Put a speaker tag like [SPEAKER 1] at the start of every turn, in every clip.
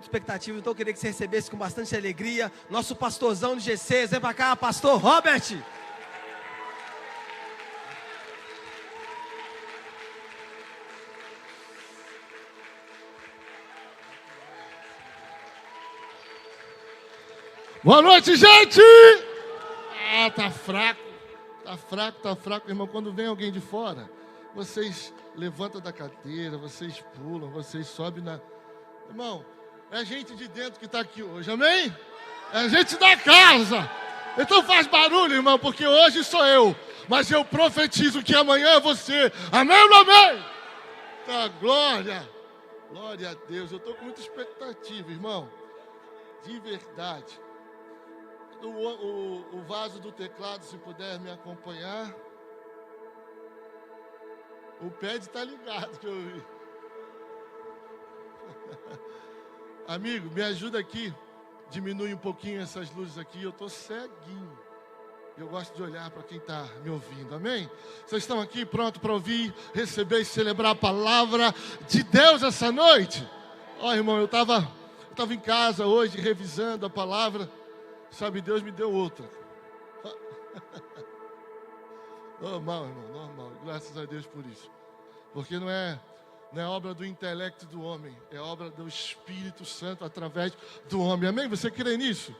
[SPEAKER 1] Expectativa, então eu queria que você recebesse com bastante alegria nosso pastorzão de GC. Vem pra cá, pastor Robert.
[SPEAKER 2] Boa noite, gente! Tá fraco, irmão. Quando vem alguém de fora, vocês levantam da cadeira, vocês pulam, vocês sobem na... Irmão, é gente de dentro que está aqui hoje, amém? É gente da casa. Então faz barulho, irmão, porque hoje sou eu, mas eu profetizo que amanhã é você. Amém ou não amém? Tá, glória a Deus. Eu estou com muita expectativa, irmão, de verdade. O vaso do teclado, se puder me acompanhar. O pad está ligado, que eu vi. Amigo, me ajuda aqui. Diminui um pouquinho essas luzes aqui. Eu estou ceguinho. Eu gosto de olhar para quem está me ouvindo. Amém? Vocês estão aqui prontos para ouvir, receber e celebrar a palavra de Deus essa noite? Ó, irmão, eu estava em casa hoje revisando a palavra. Sabe, Deus me deu outra. Normal, irmão, normal. Graças a Deus por isso. Porque não é obra do intelecto do homem, é obra do Espírito Santo através do homem. Amém? Você crê nisso?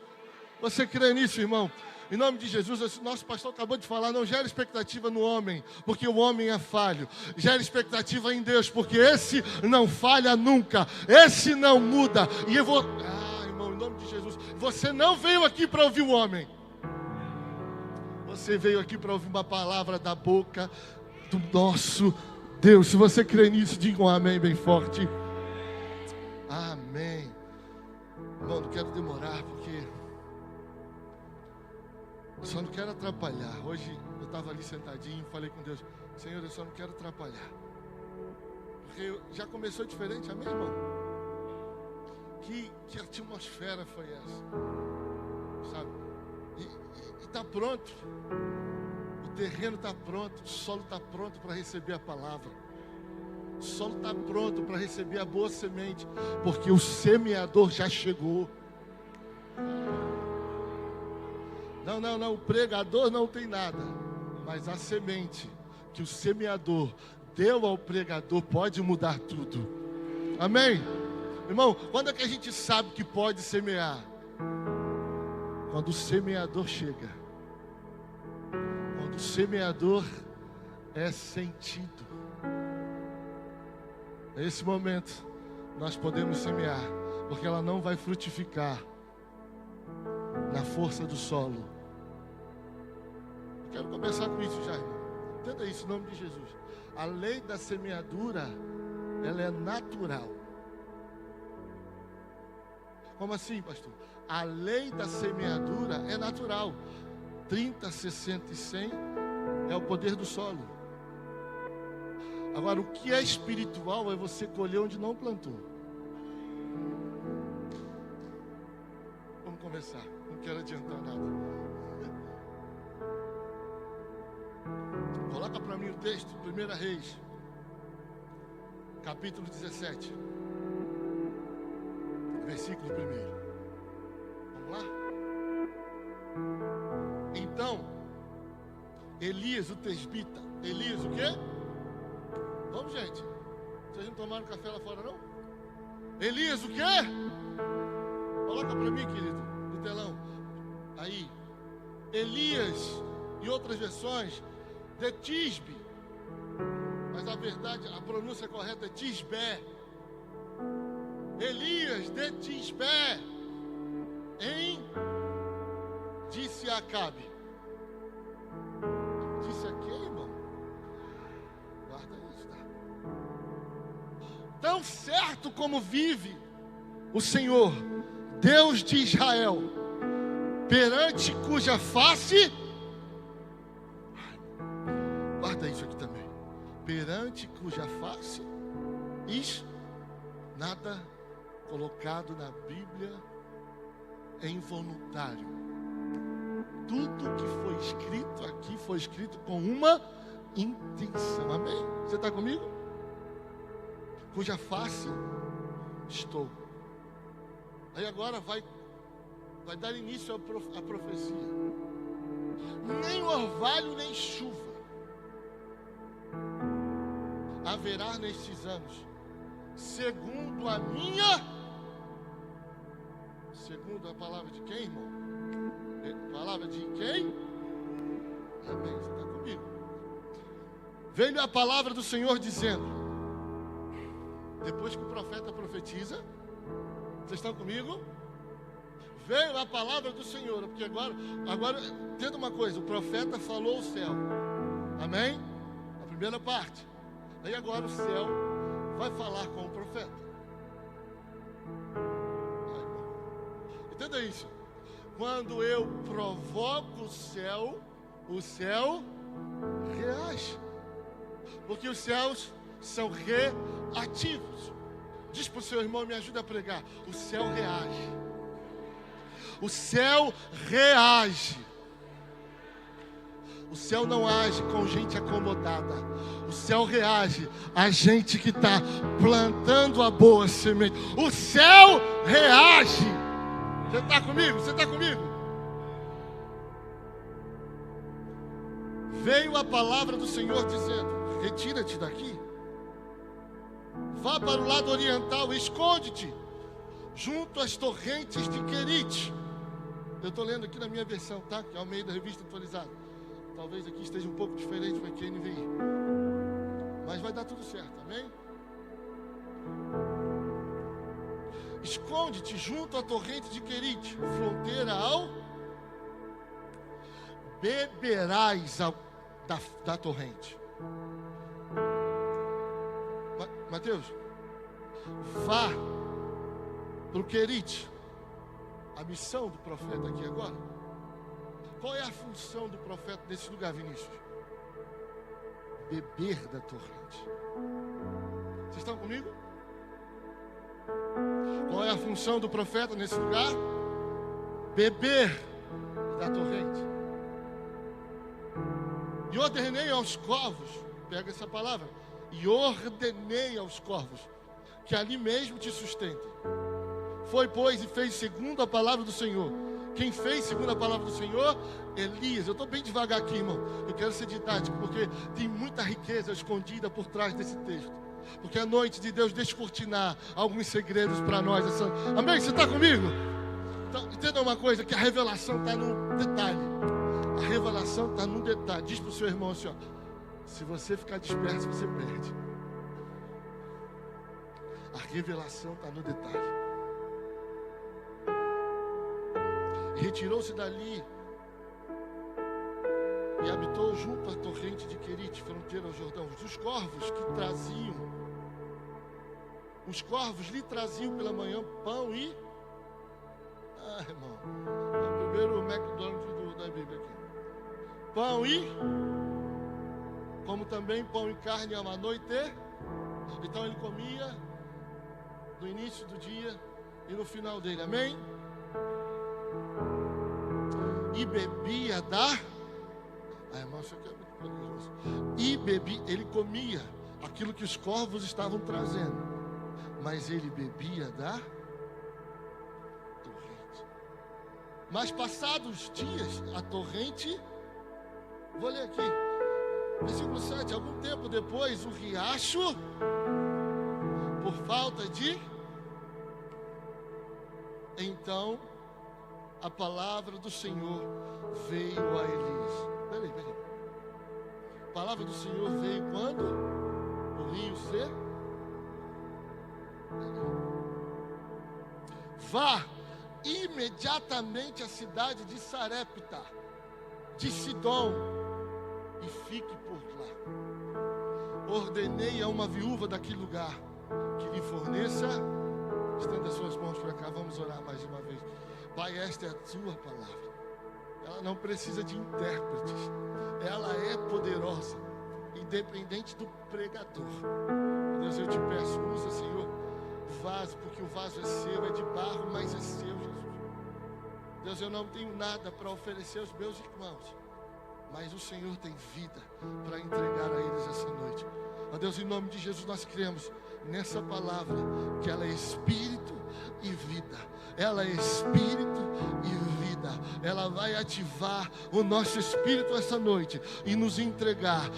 [SPEAKER 2] Você crê nisso, irmão? Em nome de Jesus, nosso pastor acabou de falar, não gera expectativa no homem, porque o homem é falho. Gera expectativa em Deus, porque esse não falha nunca, esse não muda. E eu vou... irmão, em nome de Jesus, você não veio aqui para ouvir o homem. Você veio aqui para ouvir uma palavra da boca do nosso Deus. Se você crê nisso, diga um amém bem forte. Amém. Irmão, não quero demorar, porque eu só não quero atrapalhar. Hoje eu estava ali sentadinho, falei com Deus: Senhor, eu só não quero atrapalhar, porque já começou diferente, amém, irmão? Que atmosfera foi essa? Sabe? E está pronto. O terreno está pronto, o solo está pronto para receber a palavra. O solo está pronto para receber a boa semente, porque o semeador já chegou. Não, o pregador não tem nada, mas a semente que o semeador deu ao pregador pode mudar tudo. Amém? Irmão, quando é que a gente sabe que pode semear? Quando o semeador chega. Quando o semeador é sentido. Nesse momento, nós podemos semear, porque ela não vai frutificar na força do solo. Eu quero começar com isso já, irmão. Entenda isso, em nome de Jesus. A lei da semeadura, ela é natural. Como assim, pastor? A lei da semeadura é natural. 30, 60 e 100 é o poder do solo. Agora, o que é espiritual é você colher onde não plantou. Vamos começar. Não quero adiantar nada. Coloca para mim o texto, 1 Reis, capítulo 17. Versículo 1. Vamos lá? Então, Elias, o tesbita. Elias, o quê? Vamos, gente. Vocês não tomaram café lá fora, não? Elias, o quê? Coloca para mim, querido, no telão. Aí. Elias, em outras versões, de Tisbe. Mas a verdade, a pronúncia correta é Tisbé. Elias de Tisbé, disse a Acabe. Disse a quem, irmão? Guarda isso, tá? Tão certo como vive o Senhor, Deus de Israel, perante cuja face... Guarda isso aqui também. Perante cuja face, nada colocado na Bíblia é involuntário. Tudo que foi escrito aqui foi escrito com uma intenção. Amém? Você está comigo? Cuja face estou. Aí agora vai dar início à profecia. Nem orvalho, nem chuva haverá nestes anos, segundo a palavra de quem, irmão? Palavra de quem? Amém, você está comigo. Veio a palavra do Senhor dizendo, depois que o profeta profetiza, vocês estão comigo? Veio a palavra do Senhor, porque agora entenda uma coisa, o profeta falou o céu, amém? A primeira parte. Aí agora o céu vai falar com o profeta. Entenda isso. Quando eu provoco o céu reage. Porque os céus são reativos. Diz para o seu irmão, me ajuda a pregar. O céu reage. O céu reage. O céu não age com gente acomodada. O céu reage a gente que está plantando a boa semente. O céu reage. Você está comigo? Você está comigo? Veio a palavra do Senhor dizendo, retira-te daqui. Vá para o lado oriental, esconde-te junto às torrentes de Querite. Eu estou lendo aqui na minha versão, tá? Que é ao meio da revista atualizada. Talvez aqui esteja um pouco diferente para quem NVI. Mas vai dar tudo certo, amém? Esconde-te junto à torrente de Querite, fronteira ao... Beberás da torrente. Mateus, vá para o Querite. A missão do profeta aqui agora. Qual é a função do profeta nesse lugar, Vinícius? Beber da torrente. Vocês estão comigo? Qual é a função do profeta nesse lugar? Beber da torrente. E ordenei aos corvos, pega essa palavra, e ordenei aos corvos, que ali mesmo te sustentem. Foi, pois, e fez segundo a palavra do Senhor. Quem fez segundo a palavra do Senhor? Elias. Eu estou bem devagar aqui, irmão. Eu quero ser didático, porque tem muita riqueza escondida por trás desse texto. Porque é a noite de Deus descortinar alguns segredos para nós. Amém? Você está comigo? Então, entenda uma coisa, que a revelação está no detalhe. A revelação está no detalhe. Diz para o seu irmão assim, ó, se você ficar disperso, você perde. A revelação está no detalhe. Retirou-se dali e habitou junto à torrente de Querite, fronteira ao Jordão. Os corvos lhe traziam pela manhã pão e... irmão, é o primeiro McDonald's da Bíblia aqui. Pão e... como também pão e carne à noite. Então ele comia no início do dia e no final dele, amém? E bebia da... irmão, isso aqui é muito poderoso. E bebia, ele comia aquilo que os corvos estavam trazendo, mas ele bebia da torrente. Mas passados dias, a torrente... Vou ler aqui, versículo 7. Algum tempo depois, o riacho, por falta de... Então... a palavra do Senhor veio a Elias. Peraí. A palavra do Senhor veio quando o rio se... Vá imediatamente à cidade de Sarepta, de Sidom, e fique por lá. Ordenei a uma viúva daquele lugar que lhe forneça... Estenda suas mãos para cá, vamos orar mais uma vez. Pai, esta é a tua palavra. Ela não precisa de intérpretes. Ela é poderosa, independente do pregador. Deus, eu te peço, usa, Senhor, o vaso, porque o vaso é seu, é de barro, mas é seu, Jesus. Deus, eu não tenho nada para oferecer aos meus irmãos, mas o Senhor tem vida para entregar a eles essa noite. Ó Deus, em nome de Jesus, nós cremos nessa palavra, que ela é espírito e vida. ela é espírito e vida. Ela vai ativar o nosso espírito essa noite e nos entregar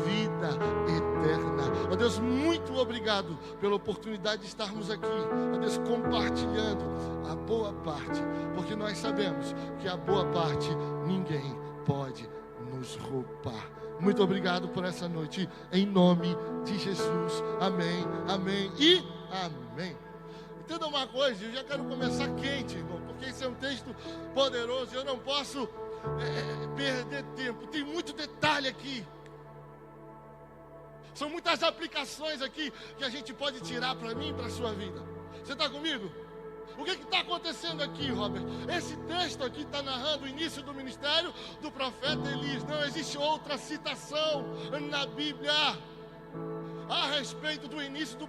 [SPEAKER 2] vida eterna. Ó Deus, muito obrigado pela oportunidade de estarmos aqui, ó Deus, compartilhando a boa parte, porque nós sabemos que a boa parte ninguém pode nos roubar. Muito obrigado por essa noite, em nome de Jesus. Amém, amém e amém. Entenda uma coisa, eu já quero começar quente, irmão, porque esse é um texto poderoso, eu não posso perder tempo. Tem muito detalhe aqui. São muitas aplicações aqui que a gente pode tirar para mim e para a sua vida. Você está comigo? O que está acontecendo aqui, Robert? Esse texto aqui está narrando o início do ministério do profeta Elias. Não existe outra citação na Bíblia a respeito do início do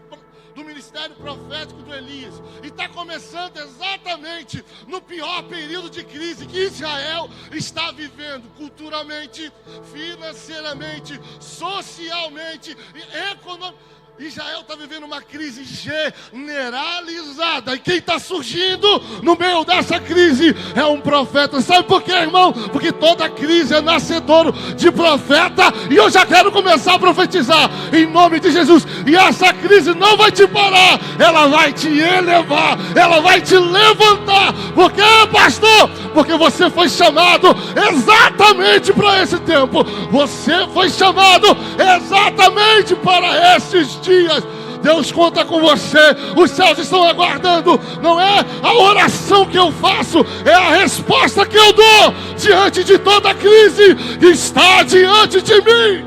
[SPEAKER 2] ministério profético do Elias. E está começando exatamente no pior período de crise que Israel está vivendo, culturalmente, financeiramente, socialmente e economicamente. Israel está vivendo uma crise generalizada. E quem está surgindo no meio dessa crise é um profeta. Sabe por quê, irmão? Porque toda crise é nascedouro de profeta. E eu já quero começar a profetizar em nome de Jesus. E essa crise não vai te parar. Ela vai te elevar. Ela vai te levantar. Por quê, pastor? Porque você foi chamado exatamente para esse tempo. Você foi chamado exatamente para esses dias. Deus conta com você. Os céus estão aguardando. Não é a oração que eu faço, é a resposta que eu dou diante de toda a crise que está diante de mim.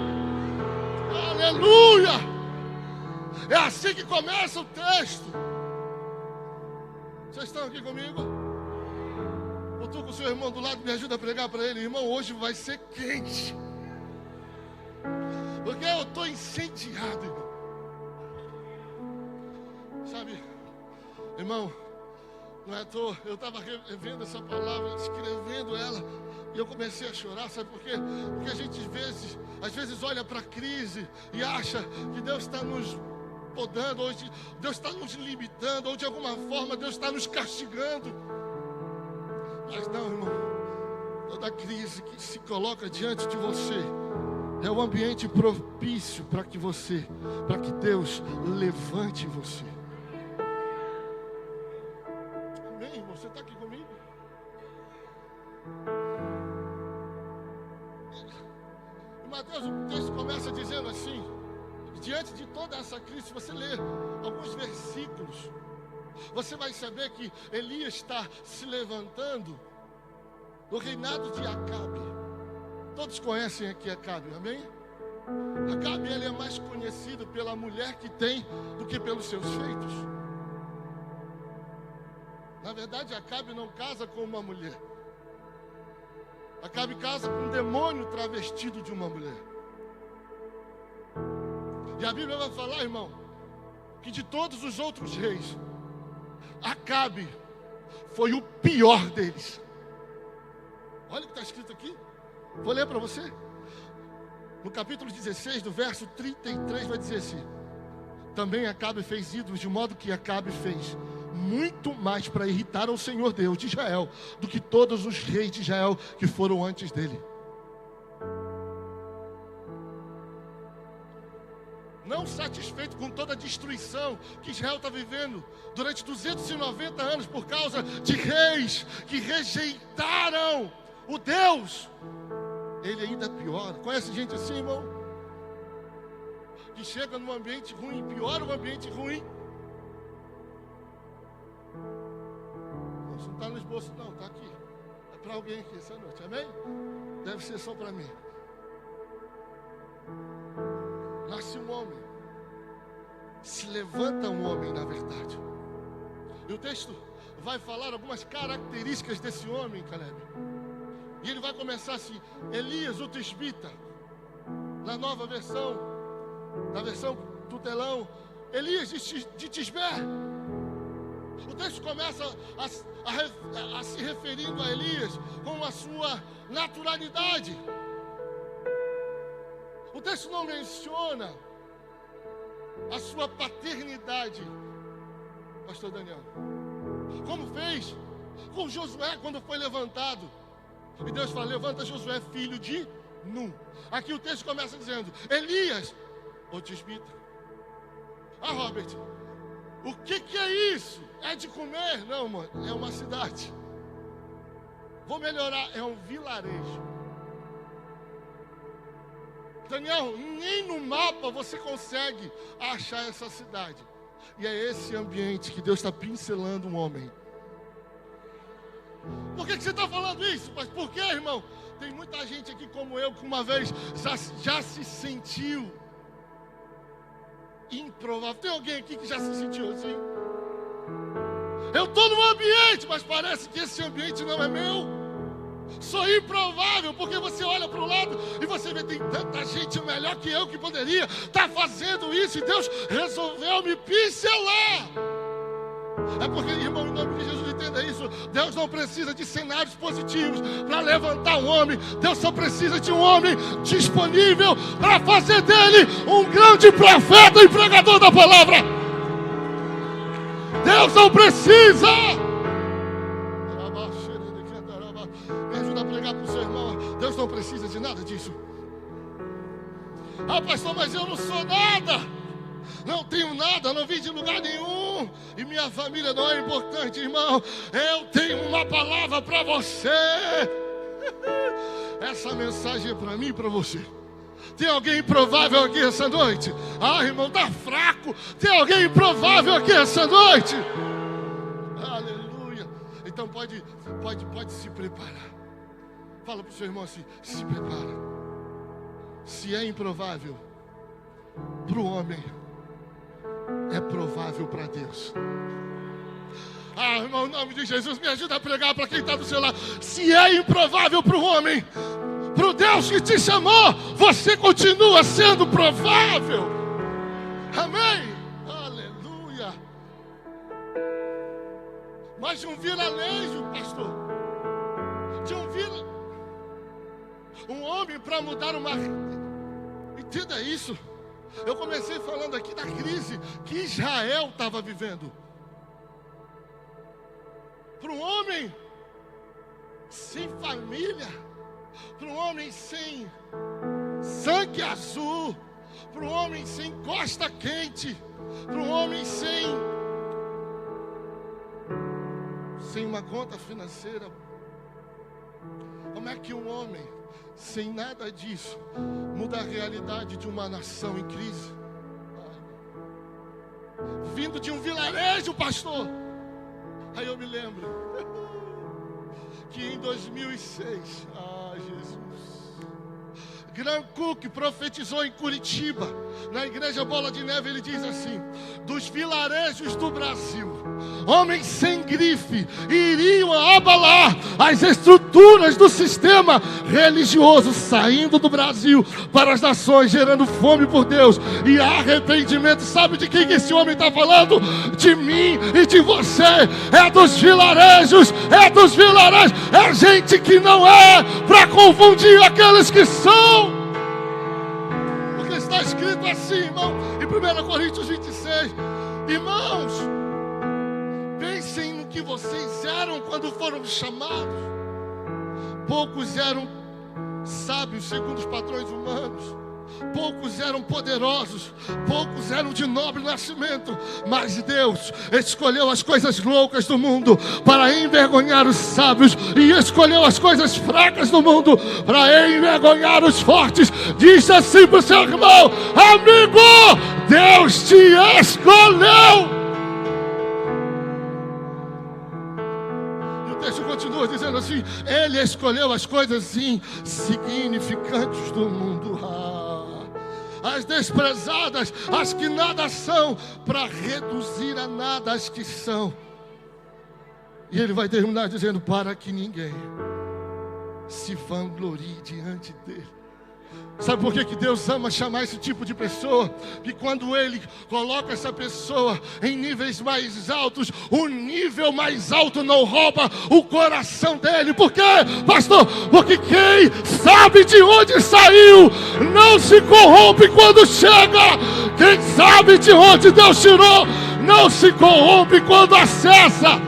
[SPEAKER 2] Aleluia. É assim que começa o texto. Vocês estão aqui comigo? Eu estou com o seu irmão do lado, me ajuda a pregar para ele. Irmão, hoje vai ser quente, porque eu estou incendiado, irmão. Sabe, irmão, não é à toa, eu estava revendo essa palavra, escrevendo ela, e eu comecei a chorar. Sabe por quê? Porque a gente às vezes olha para a crise e acha que Deus está nos podando, ou Deus está nos limitando, ou de alguma forma Deus está nos castigando. Mas não, irmão, toda crise que se coloca diante de você é um ambiente propício para que Deus levante você. Amém, irmão? Você está aqui comigo? Em Mateus, o texto começa dizendo assim: diante de toda essa crise, se você ler alguns versículos, você vai saber que Elias está se levantando do reinado de Acabe. Todos conhecem aqui Acabe, amém? Acabe, ele é mais conhecido pela mulher que tem do que pelos seus feitos. Na verdade, Acabe não casa com uma mulher. Acabe casa com um demônio travestido de uma mulher. E a Bíblia vai falar, irmão, que de todos os outros reis, Acabe foi o pior deles. Olha o que está escrito aqui. Vou ler para você. No capítulo 16, do verso 33, vai dizer assim: também Acabe fez ídolos, de modo que Acabe fez muito mais para irritar ao Senhor Deus de Israel do que todos os reis de Israel que foram antes dele. Não satisfeito com toda a destruição que Israel está vivendo durante 290 anos por causa de reis que rejeitaram o Deus, ele ainda piora. Conhece gente assim, irmão? Que chega num ambiente ruim, piora o ambiente ruim. Não, isso não está no esboço não, está aqui. É para alguém aqui essa noite, amém? Deve ser só para mim. Nasce um homem, se levanta um homem, na verdade. E o texto vai falar algumas características desse homem, Caleb. E ele vai começar assim: Elias, o tisbita, na nova versão, na versão do telão, Elias de Tisbé. O texto começa a se referindo a Elias com a sua naturalidade. O texto não menciona a sua paternidade, pastor Daniel. Como fez com Josué quando foi levantado. E Deus fala: levanta Josué, filho de Nun. Aqui o texto começa dizendo: Elias, o tisbita. Ah, Robert, o que é isso? É de comer? Não, mano, é uma cidade. Vou melhorar, é um vilarejo. Daniel, nem no mapa você consegue achar essa cidade. E é esse ambiente que Deus está pincelando um homem. Por que você está falando isso? Mas por que, irmão? Tem muita gente aqui como eu que uma vez já se sentiu improvável. Tem alguém aqui que já se sentiu assim? Eu estou num ambiente, mas parece que esse ambiente não é meu. Sou improvável, porque você olha para o lado e você vê, tem tanta gente melhor que eu que poderia estar fazendo isso, e Deus resolveu me pincelar. É porque, irmão, em nome de Jesus, entenda isso. Deus não precisa de cenários positivos para levantar um homem. Deus só precisa de um homem disponível para fazer dele um grande profeta e pregador da palavra. Deus não precisa. Me ajuda a pregar para o seu irmão. Deus não precisa de nada disso. Ah, pastor, mas eu não sou nada. Não tenho nada, não vim de lugar nenhum. E minha família não é importante, irmão. Eu tenho uma palavra para você. Essa mensagem é para mim e para você. Tem alguém improvável aqui essa noite? Ah, irmão, tá fraco. Tem alguém improvável aqui essa noite? Aleluia. Então pode se preparar. Fala para o seu irmão assim: se prepara. Se é improvável para o homem, é provável para Deus. Ah, irmão, em nome de Jesus, me ajuda a pregar para quem está do seu lado. Se é improvável para o homem, para o Deus que te chamou, você continua sendo provável. Amém? Aleluia. Mas de um vilarejo, pastor, um homem para mudar uma... Entenda isso. Eu comecei falando aqui da crise que Israel estava vivendo. Para um homem sem família, para um homem sem sangue azul, para um homem sem costa quente, para um homem sem uma conta financeira. Como é que um homem sem nada disso muda a realidade de uma nação em crise? Vindo de um vilarejo, pastor. Aí eu me lembro que em 2006, Jesus, Grant Cook profetizou em Curitiba, na igreja Bola de Neve. Ele diz assim: dos vilarejos do Brasil, homens sem grife iriam abalar as estruturas do sistema religioso, saindo do Brasil para as nações, gerando fome por Deus e arrependimento. Sabe de quem que esse homem está falando? De mim e de você. É dos vilarejos, é dos vilarejos. É gente que não é para confundir aqueles que são. Porque está escrito assim, irmão, em 1 Coríntios 26, irmãos, pensem no que vocês eram quando foram chamados. Poucos eram sábios segundo os padrões humanos, poucos eram poderosos, poucos eram de nobre nascimento, mas Deus escolheu as coisas loucas do mundo para envergonhar os sábios, e escolheu as coisas fracas do mundo para envergonhar os fortes. Diz assim para o seu irmão: amigo, Deus te escolheu. Continua dizendo assim: Ele escolheu as coisas insignificantes do mundo, as desprezadas, as que nada são, para reduzir a nada as que são. E ele vai terminar dizendo: para que ninguém se vanglorie diante dele. Sabe por que Deus ama chamar esse tipo de pessoa? Que quando Ele coloca essa pessoa em níveis mais altos, o nível mais alto não rouba o coração dele. Por quê, pastor? Porque quem sabe de onde saiu não se corrompe quando chega. Quem sabe de onde Deus tirou não se corrompe quando acessa.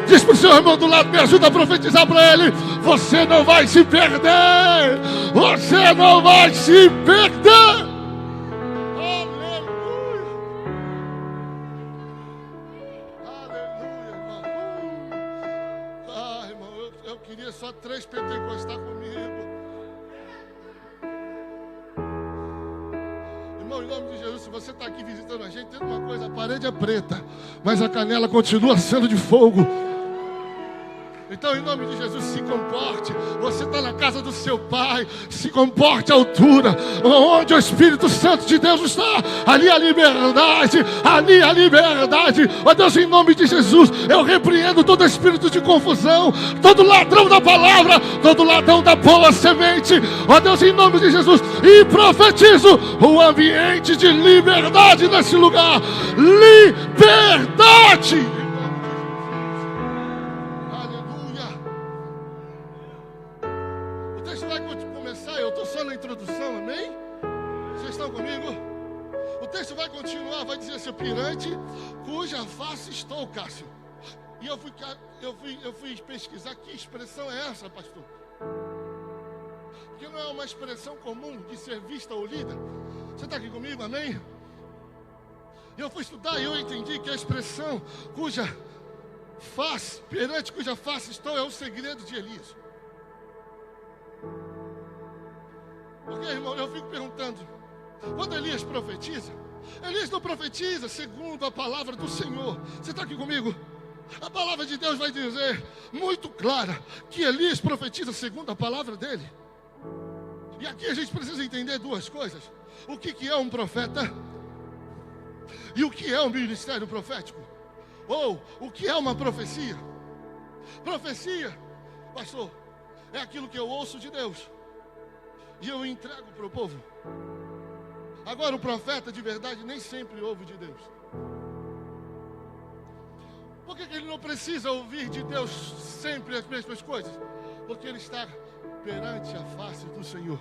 [SPEAKER 2] Diz para o seu irmão do lado, me ajuda a profetizar para ele. Você não vai se perder. Você não vai se perder. Aleluia. Aleluia, irmão. Ah, irmão, eu queria só 3 pentecostais comigo. Irmão, em nome de Jesus, se você está aqui visitando a gente, tem uma coisa, a parede é preta, mas a canela continua sendo de fogo. Então, em nome de Jesus, se comporte. Você está na casa do seu Pai. Se comporte à altura. Onde o Espírito Santo de Deus está, ali a liberdade. Ali a liberdade. Ó Deus, em nome de Jesus, eu repreendo todo espírito de confusão, todo ladrão da palavra, todo ladrão da boa semente. Ó Deus, em nome de Jesus, e profetizo um ambiente de liberdade nesse lugar. Liberdade. Introdução, amém? Vocês estão comigo? O texto vai continuar, vai dizer assim: pirante, cuja face estou, Cássio. E eu fui pesquisar que expressão é essa, pastor. Porque não é uma expressão comum de ser vista ou lida. Você está aqui comigo, amém? E eu fui estudar e eu entendi que a expressão cuja face, perante cuja face estou, é o segredo de Elias. Porque, irmão, eu fico perguntando, quando Elias profetiza, Elias não profetiza segundo a palavra do Senhor. Você está aqui comigo? A palavra de Deus vai dizer, muito clara, que Elias profetiza segundo a palavra dele. E aqui a gente precisa entender 2 coisas. O que é um profeta? E o que é um ministério profético? Ou, o que é uma profecia? Profecia, pastor, é aquilo que eu ouço de Deus e eu entrego para o povo. Agora, o profeta de verdade nem sempre ouve de Deus. Por que ele não precisa ouvir de Deus sempre as mesmas coisas? Porque ele está perante a face do Senhor.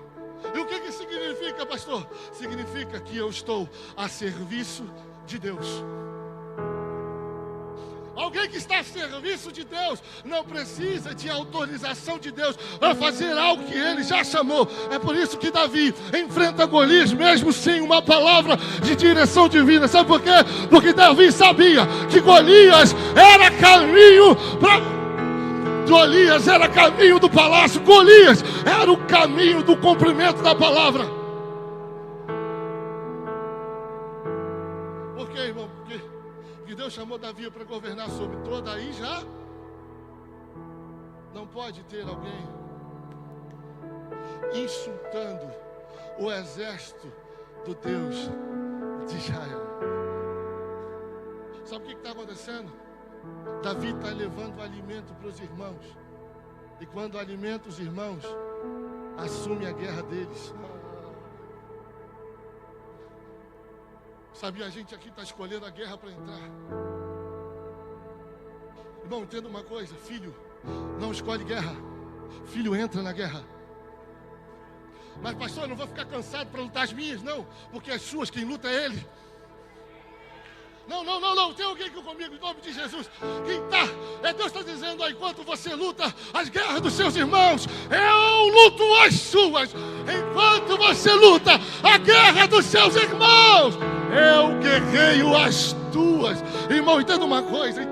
[SPEAKER 2] E o que significa, pastor? Significa que eu estou a serviço de Deus. Alguém que está a serviço de Deus não precisa de autorização de Deus para fazer algo que ele já chamou. É por isso que Davi enfrenta Golias mesmo sem uma palavra de direção divina. Sabe por quê? Porque Davi sabia que Golias era caminho para... Golias era caminho do palácio. Golias era o caminho do cumprimento da palavra. Por quê, irmão? Porque Deus chamou Davi para governar sobre toda, aí já não pode ter alguém insultando o exército do Deus de Israel. Sabe o que está acontecendo? Davi está levando alimento para os irmãos. E quando alimenta os irmãos, assume a guerra deles. Sabe, a gente aqui está escolhendo a guerra para entrar. Irmão, entenda uma coisa: filho não escolhe guerra, filho entra na guerra. Mas pastor, eu não vou ficar cansado para lutar as minhas, não, porque as suas, quem luta é ele. Não, tem alguém aqui comigo, em nome de Jesus. Quem está, Deus está dizendo, ó, enquanto você luta as guerras dos seus irmãos, eu luto as suas. Enquanto você luta a guerra dos seus irmãos, eu guerreio as tuas. Irmão, entenda uma coisa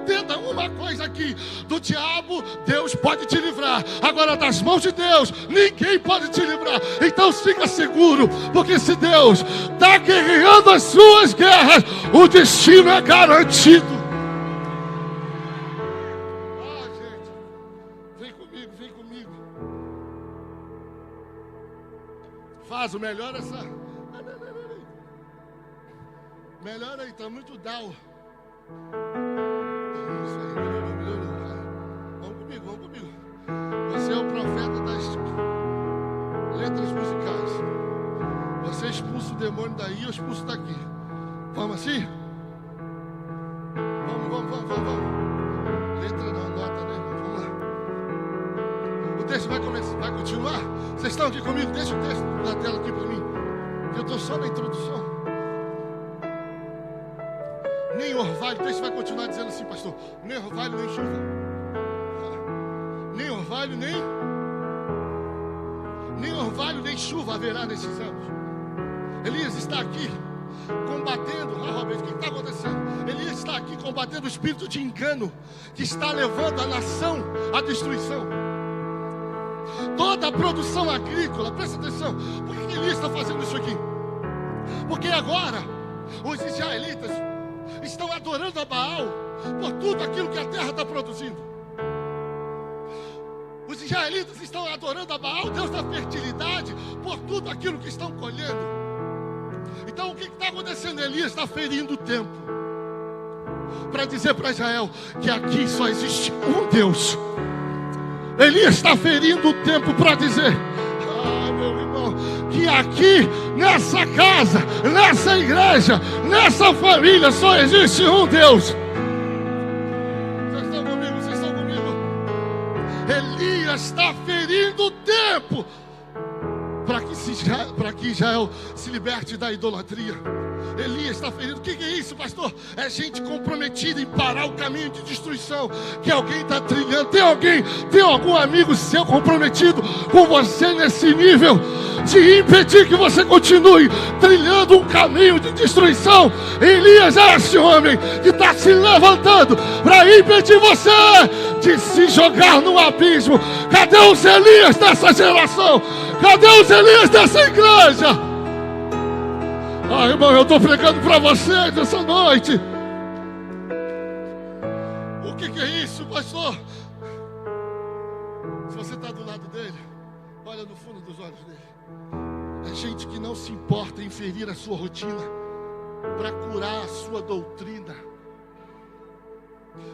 [SPEAKER 2] aqui: do diabo Deus pode te livrar, agora das mãos de Deus ninguém pode te livrar. Então fica seguro, porque se Deus está guerreando as suas guerras, o destino é garantido. Gente, vem comigo. Faz o melhor essa. Melhor aí, tá muito down. Isso aí, melhorou. Vamos comigo. Você é o profeta das letras musicais. Você expulsa o demônio daí, eu expulso daqui. Vamos assim? Vamos. Letra não, nota, né? Vamos lá. O texto vai continuar. Vocês estão aqui comigo? Deixa o texto na tela aqui para mim, que eu estou só na introdução. Nem orvalho, o texto vai continuar dizendo assim, pastor: nem orvalho, nem chuva nem orvalho, nem chuva haverá nesses anos. Elias está aqui combatendo. Robert, o que está acontecendo? Elias está aqui combatendo o espírito de engano que está levando a nação à destruição. Toda a produção agrícola, presta atenção, por que Elias está fazendo isso aqui? Porque agora os israelitas estão adorando a Baal por tudo aquilo que a terra está produzindo. Os israelitas estão adorando a Baal, Deus da fertilidade, por tudo aquilo que estão colhendo. Então o que está acontecendo? Elias está ferindo o tempo para dizer para Israel que aqui só existe um Deus. Elias está ferindo o tempo para dizer, meu irmão, que aqui, nessa casa, nessa igreja, nessa família, só existe um Deus. Vocês estão comigo? Vocês estão comigo? Elias está ferindo o tempo para que Israel se liberte da idolatria. Elias está ferindo. O que é isso, pastor? É gente comprometida em parar o caminho de destruição que alguém está trilhando. Tem algum amigo seu comprometido com você nesse nível de impedir que você continue trilhando um caminho de destruição? Elias é esse homem que está se levantando para impedir você de se jogar no abismo. Cadê os Elias dessa geração? Cadê os Elias dessa igreja? Irmão, eu estou pregando para você nessa noite. O que é isso, pastor? Se você está do lado dele, olha no fundo dos olhos dele. É gente que não se importa em ferir a sua rotina para curar a sua doutrina.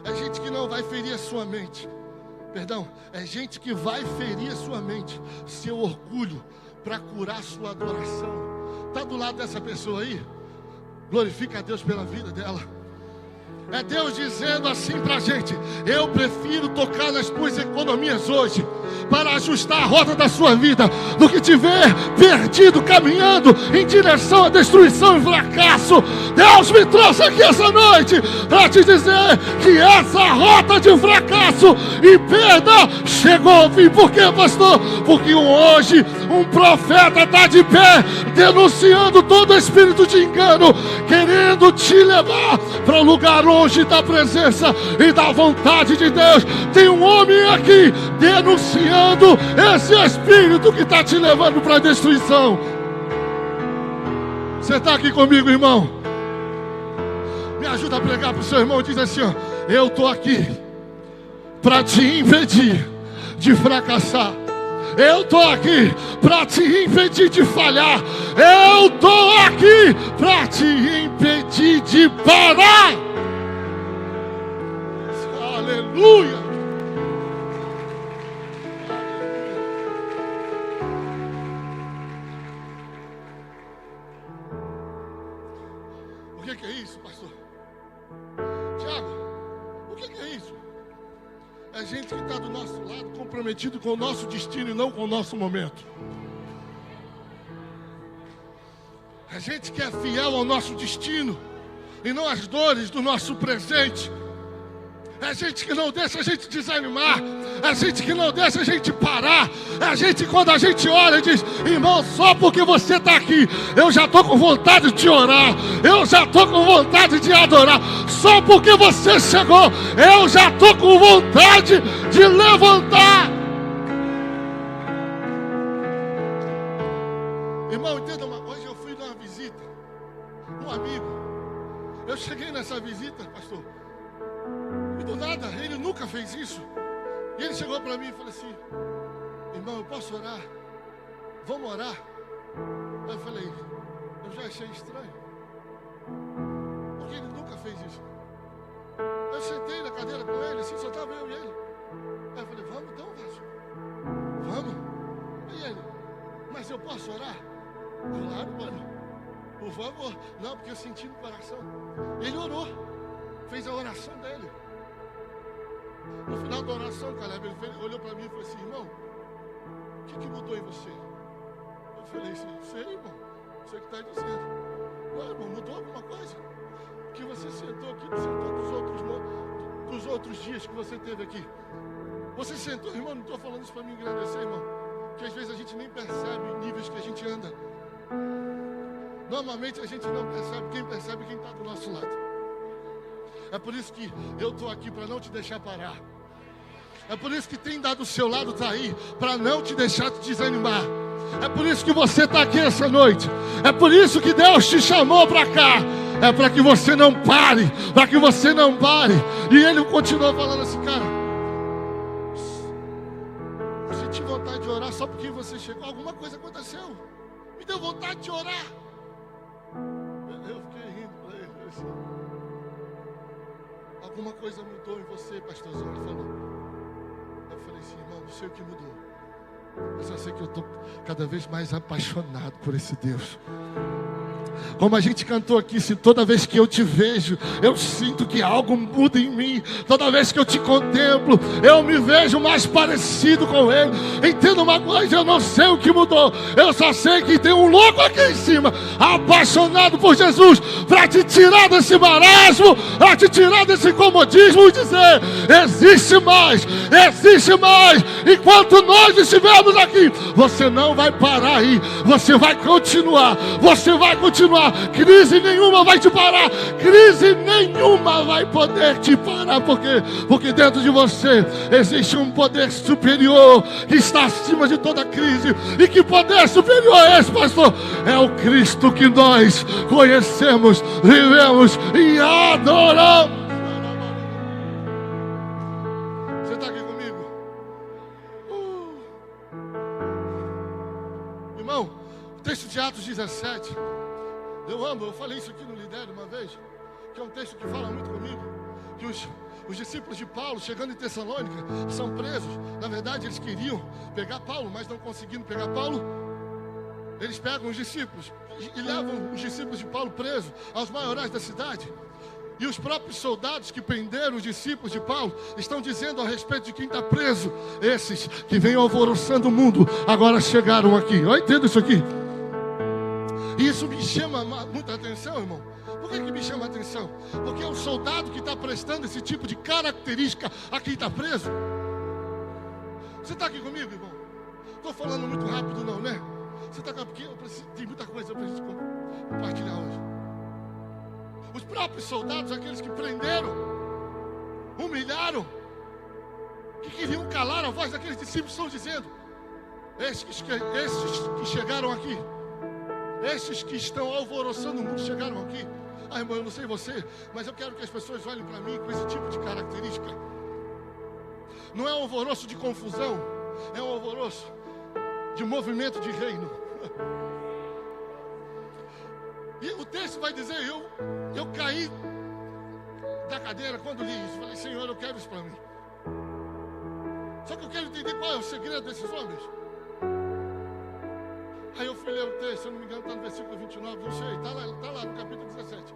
[SPEAKER 2] É gente que não vai ferir a sua mente. Perdão, é gente que vai ferir a sua mente, seu orgulho, para curar a sua adoração. Está do lado dessa pessoa aí? Glorifica a Deus pela vida dela. É Deus dizendo assim para a gente: eu prefiro tocar nas tuas economias hoje, para ajustar a rota da sua vida, do que te ver perdido, caminhando em direção à destruição e fracasso. Deus me trouxe aqui essa noite para te dizer que essa rota de fracasso e perda chegou ao fim. Por quê, pastor? Porque hoje um profeta está de pé, denunciando todo espírito de engano, querendo te levar para o lugar longe da presença e da vontade de Deus. Tem um homem aqui denunciando esse espírito que está te levando para a destruição. Você está aqui comigo, irmão? Me ajuda a pregar para o seu irmão. Diz assim, ó: eu estou aqui para te impedir de fracassar. Eu estou aqui para te impedir de falhar. Eu estou aqui para te impedir de parar. Aleluia. O que é isso, pastor? Tiago, o que é isso? É gente que está do nosso lado, comprometido com o nosso destino e não com o nosso momento. É gente que é fiel ao nosso destino e não às dores do nosso presente. É gente que não deixa a gente desanimar. É gente que não deixa a gente parar. É gente que quando a gente ora e diz: irmão, só porque você está aqui, eu já estou com vontade de orar. Eu já estou com vontade de adorar. Só porque você chegou, eu já estou com vontade de levantar. Irmão, entenda uma coisa. Eu fui numa visita, um amigo. Eu cheguei nessa visita, pastor, e do nada, ele nunca fez isso. E ele chegou para mim e falou assim: irmão, eu posso orar? Vamos orar? Aí eu falei: eu já achei estranho, porque ele nunca fez isso. Eu sentei na cadeira com ele, assim, só estava eu e ele. Aí eu falei: vamos então, Vasco? Vamos? E ele: mas eu posso orar? Claro, mano, por favor. Não, porque eu senti no coração. Ele orou, fez a oração dele. No final da oração, Caleb, ele olhou para mim e falou assim: irmão, o que mudou em você? Eu falei assim: sei, irmão, você que está dizendo. Não, irmão, mudou alguma coisa? Que você sentou aqui, sentou dos outros dos outros dias que você teve aqui? Você sentou, irmão, não estou falando isso para me engrandecer, irmão, que às vezes a gente nem percebe níveis que a gente anda. Normalmente a gente não percebe, quem percebe é quem está do nosso lado. É por isso que eu estou aqui para não te deixar parar. É por isso que quem está do seu lado está aí, para não te deixar te desanimar. É por isso que você está aqui essa noite. É por isso que Deus te chamou para cá. É para que você não pare, para que você não pare. E ele continuou falando assim, cara, eu senti vontade de orar só porque você chegou. Alguma coisa aconteceu, me deu vontade de orar. Eu fiquei rindo para ele assim. Alguma coisa mudou em você, pastorzão. Ele falou. Eu falei assim, irmão, não sei o que mudou. Eu só sei que eu estou cada vez mais apaixonado por esse Deus. Como a gente cantou aqui, se toda vez que eu te vejo, eu sinto que algo muda em mim. Toda vez que eu te contemplo, eu me vejo mais parecido com Ele. Entenda uma coisa, eu não sei o que mudou. Eu só sei que tem um louco aqui em cima, apaixonado por Jesus, para te tirar desse marasmo, para te tirar desse comodismo e dizer, existe mais, existe mais. Enquanto nós estivermos aqui, você não vai parar aí, você vai continuar, você vai continuar. Crise nenhuma vai te parar, crise nenhuma vai poder te parar, porque dentro de você existe um poder superior que está acima de toda crise. E que poder superior é esse, pastor? É o Cristo que nós conhecemos, vivemos e adoramos. Você está aqui comigo? Irmão, o texto de Atos 17, eu amo, eu falei isso aqui no Lidério uma vez, que é um texto que fala muito comigo, que os discípulos de Paulo, chegando em Tessalônica, são presos. Na verdade, eles queriam pegar Paulo, mas não conseguindo pegar Paulo, eles pegam os discípulos e levam os discípulos de Paulo presos aos maiorais da cidade. E os próprios soldados que prenderam os discípulos de Paulo estão dizendo a respeito de quem está preso: esses que vêm alvoroçando o mundo agora chegaram aqui. Eu entendo isso aqui. E isso me chama muita atenção, irmão. Por que me chama a atenção? Porque é o soldado que está prestando esse tipo de característica a quem está preso. Você está aqui comigo, irmão? Estou falando muito rápido não, né? Você está aqui, tem muita coisa para a gente compartilhar hoje. Os próprios soldados, aqueles que prenderam, humilharam, que queriam calar a voz daqueles discípulos, estão dizendo: esses que chegaram aqui, esses que estão alvoroçando o mundo chegaram aqui. Ah, irmão, eu não sei você, mas eu quero que as pessoas olhem para mim com esse tipo de característica. Não é um alvoroço de confusão, é um alvoroço de movimento de reino. E o texto vai dizer, eu caí da cadeira quando li isso. Falei, Senhor, eu quero isso para mim. Só que eu quero entender qual é o segredo desses homens. Aí eu fui ler o texto, se eu não me engano, está no versículo 29, não sei, está lá no capítulo 17.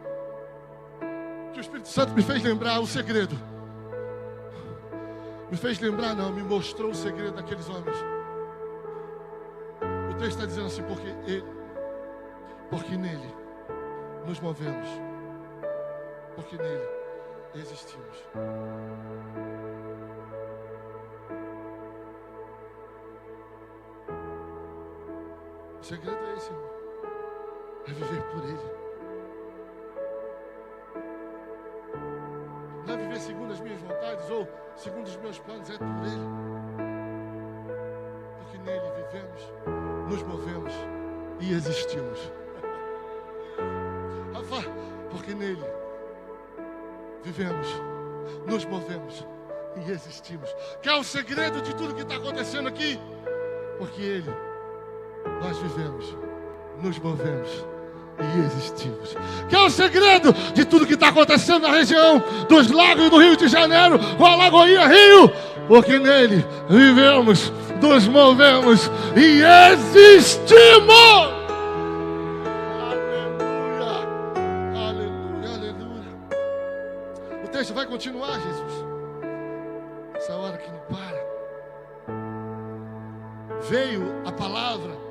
[SPEAKER 2] Que o Espírito Santo me fez lembrar o segredo. Me fez lembrar, não, me mostrou o segredo daqueles homens. O texto está dizendo assim, porque nele nos movemos, porque nele existimos. O segredo é esse, irmão. É viver por Ele. Não é viver segundo as minhas vontades ou segundo os meus planos, é por Ele. Porque nele vivemos, nos movemos e existimos. Rafa, porque nele vivemos, nos movemos e existimos. Que é o segredo de tudo que está acontecendo aqui? Porque Ele, nós vivemos, nos movemos e existimos. Que é o segredo de tudo que está acontecendo na região dos lagos do Rio de Janeiro, com a Lagoinha Rio, porque nele vivemos, nos movemos e existimos. Aleluia, aleluia, aleluia. O texto vai continuar, Jesus. Essa hora que não para. Veio a palavra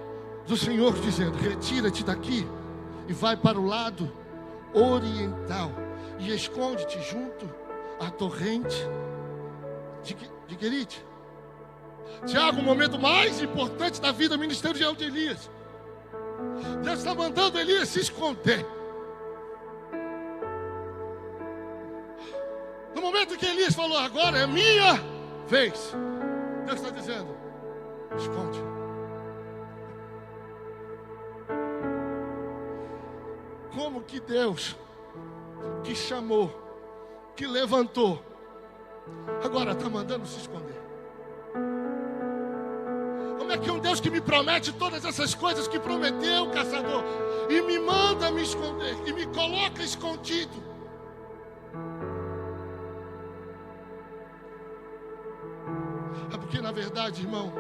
[SPEAKER 2] do Senhor dizendo: retira-te daqui e vai para o lado oriental e esconde-te junto a torrente de Querite. Tiago, o momento mais importante da vida ministerial de Elias. Deus está mandando Elias se esconder. No momento que Elias falou, agora é minha vez, Deus está dizendo, esconde. Como que Deus, que chamou, que levantou, agora está mandando se esconder? Como é que um Deus que me promete todas essas coisas que prometeu, caçador, e me manda me esconder, e me coloca escondido? É porque na verdade, irmão,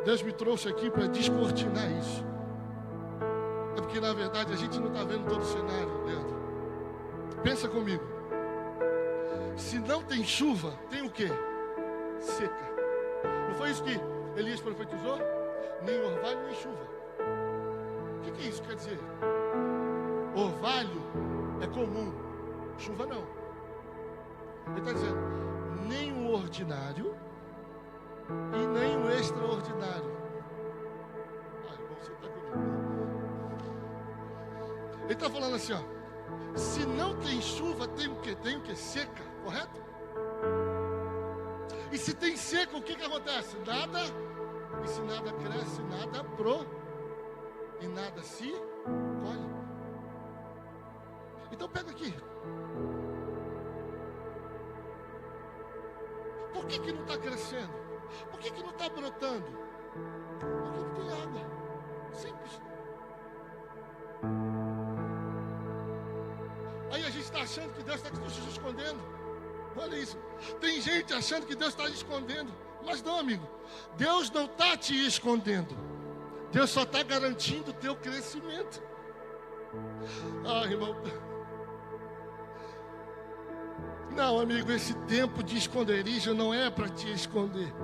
[SPEAKER 2] Deus me trouxe aqui para descortinar isso. É porque na verdade a gente não está vendo todo o cenário, Leandro. Pensa comigo. Se não tem chuva, tem o quê? Seca. Não foi isso que Elias profetizou? Nem orvalho, nem chuva. O que isso quer dizer? Orvalho é comum, chuva não. Ele está dizendo, nem o ordinário e nem o extraordinário. Irmão, você está comigo? Ele está falando assim, ó. Se não tem chuva, tem o quê? Tem o quê? Seca, correto? E se tem seca, o que acontece? Nada. E se nada cresce, nada e nada se colhe. Então pega aqui. Por que não está crescendo? Por que não está brotando? Porque não tem água. Simples. Aí a gente está achando que Deus está se escondendo. Olha isso. Tem gente achando que Deus está escondendo. Mas não, amigo. Deus não está te escondendo. Deus só está garantindo o teu crescimento. Irmão. Não, amigo, esse tempo de esconderijo não é para te esconder.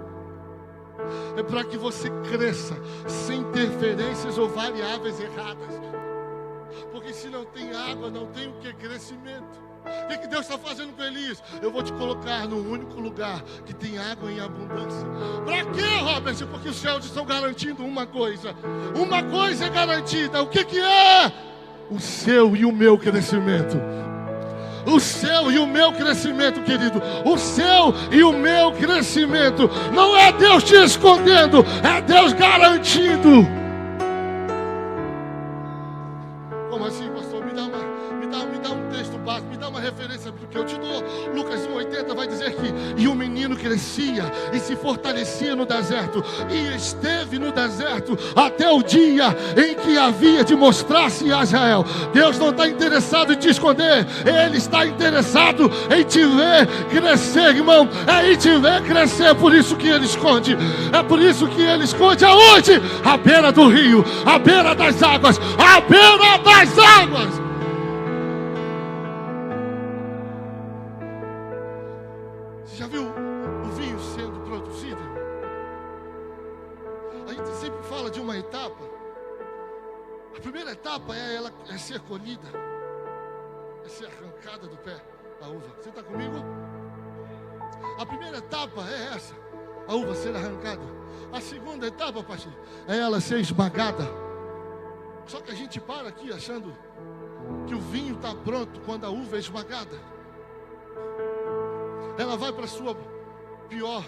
[SPEAKER 2] É para que você cresça sem interferências ou variáveis erradas. Porque se não tem água, não tem o que? Crescimento. O que Deus está fazendo com Elias? Eu vou te colocar no único lugar que tem água em abundância. Para quê, Robert? Porque os céus estão garantindo uma coisa. Uma coisa é garantida. O que é? O seu e o meu crescimento. O seu e o meu crescimento, querido. O seu e o meu crescimento. Não é Deus te escondendo, é Deus garantindo. Como assim, pastor? Me dá um texto básico, me dá uma referência que eu te dou. Lucas 1:80 vai dizer que e o menino crescia e se fortalecia no deserto, e esteve no deserto até o dia em que havia de mostrar-se a Israel. Deus não está interessado em te esconder, Ele está interessado em te ver crescer, irmão. É em te ver crescer, por isso que Ele esconde. É por isso que Ele esconde aonde? À beira do rio, à beira das águas, à beira das águas. Você já viu o vinho sendo produzido? A gente sempre fala de uma etapa. A primeira etapa é ser colhida, é ser arrancada do pé da uva. Você está comigo? A primeira etapa é essa, a uva ser arrancada. A segunda etapa, pastor, é ela ser esmagada. Só que a gente para aqui achando que o vinho está pronto quando a uva é esmagada. Ela vai para a sua pior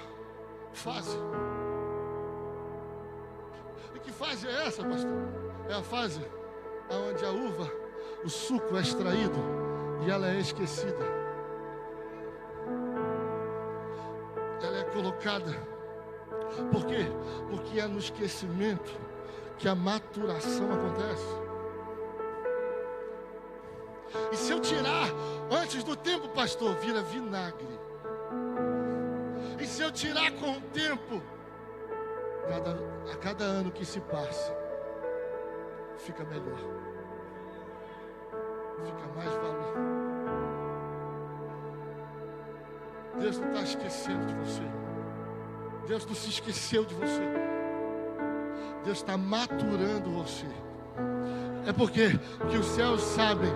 [SPEAKER 2] fase. E que fase é essa, pastor? É a fase onde a uva, o suco é extraído e ela é esquecida. Ela é colocada. Por quê? Porque é no esquecimento que a maturação acontece. E se eu tirar antes do tempo, pastor, vira vinagre. E se eu tirar com o tempo, a cada ano que se passa, fica melhor, fica mais valor. Deus não está esquecendo de você. Deus não se esqueceu de você. Deus está maturando você. É porque os céus sabem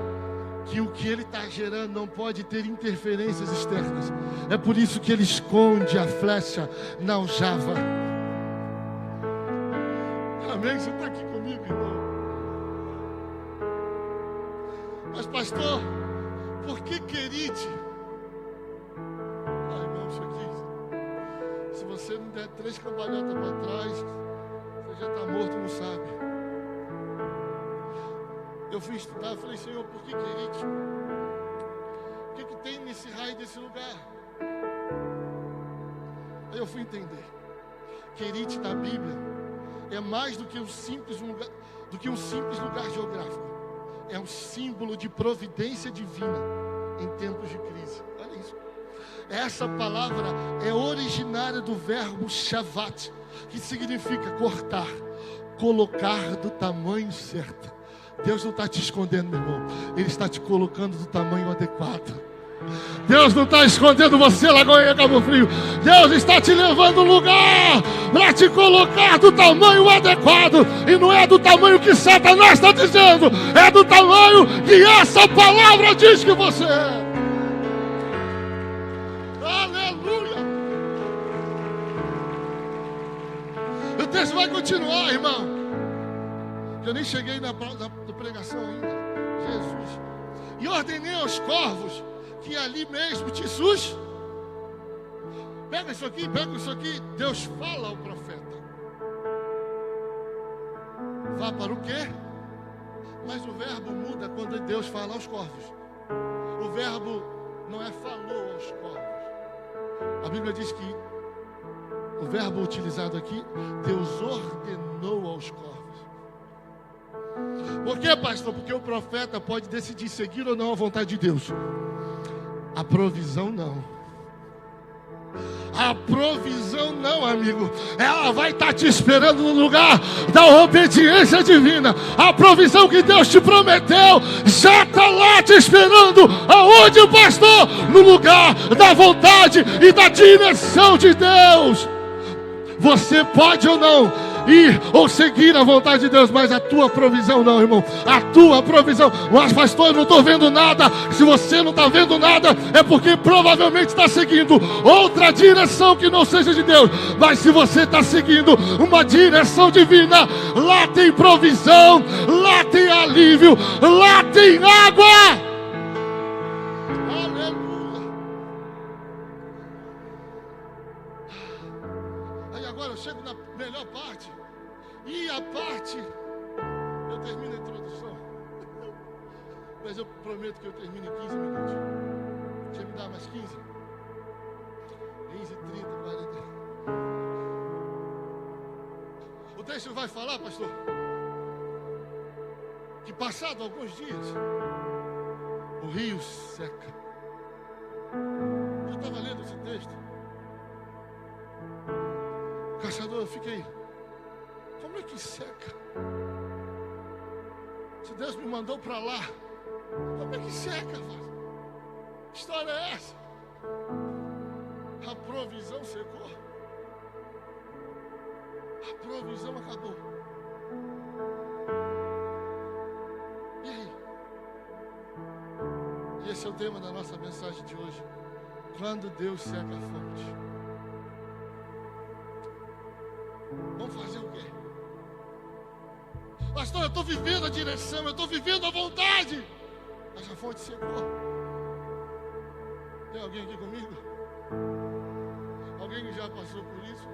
[SPEAKER 2] que o que Ele está gerando não pode ter interferências externas. É por isso que Ele esconde a flecha na aljava. Amém? Você está aqui comigo, irmão? Mas pastor, por que Querite? Ai, irmão, isso aqui, se você não der 3 cambalhotas para trás, você já está morto, não sabe. Eu fui estudar, falei, Senhor, por que Querite? O que tem nesse raio desse lugar? Aí eu fui entender. Querite na Bíblia é mais do que um simples lugar, geográfico. É um símbolo de providência divina em tempos de crise. Olha isso. Essa palavra é originária do verbo shavat, que significa cortar, colocar do tamanho certo. Deus não está te escondendo, meu irmão. Ele está te colocando do tamanho adequado. Deus não está escondendo você, Lagoinha Cabo Frio. Deus está te levando lugar para te colocar do tamanho adequado. E não é do tamanho que Satanás está dizendo, é do tamanho que essa palavra diz que você é. Aleluia. O texto vai continuar, irmão. Eu nem cheguei na pregação ainda. Jesus. E ordenei aos corvos que ali mesmo te sus. Pega isso aqui. Deus fala ao profeta. Vá para o quê? Mas o verbo muda quando Deus fala aos corvos. O verbo não é falou aos corvos. A Bíblia diz que o verbo utilizado aqui, Deus ordenou aos corvos. Por quê, pastor? Porque o profeta pode decidir seguir ou não a vontade de Deus. A provisão não. A provisão não, amigo. Ela vai estar te esperando no lugar da obediência divina. A provisão que Deus te prometeu já está lá te esperando. Aonde, pastor? No lugar da vontade e da direção de Deus. Você pode ou não ir ou seguir a vontade de Deus, mas a tua provisão não, irmão. A tua provisão. Mas pastor, eu não estou vendo nada. Se você não está vendo nada, é porque provavelmente está seguindo outra direção que não seja de Deus. Mas se você está seguindo uma direção divina, lá tem provisão, lá tem alívio, lá tem água. Agora eu chego na melhor parte. E a parte, eu termino a introdução. Mas eu prometo que eu termino em 15 minutos. Você me dá mais 15? 15, 30, 40. O texto vai falar, pastor, que passado alguns dias, o rio seca. Eu estava lendo esse texto. Caçador, eu fiquei, como é que seca? Se Deus me mandou para lá, como é que seca? Que história é essa? A provisão secou. A provisão acabou. E aí? E esse é o tema da nossa mensagem de hoje. Quando Deus seca a fonte. Vamos fazer o quê? Pastor, eu estou vivendo a direção, eu estou vivendo a vontade, mas a fonte secou. Tem alguém aqui comigo? Alguém que já passou por isso?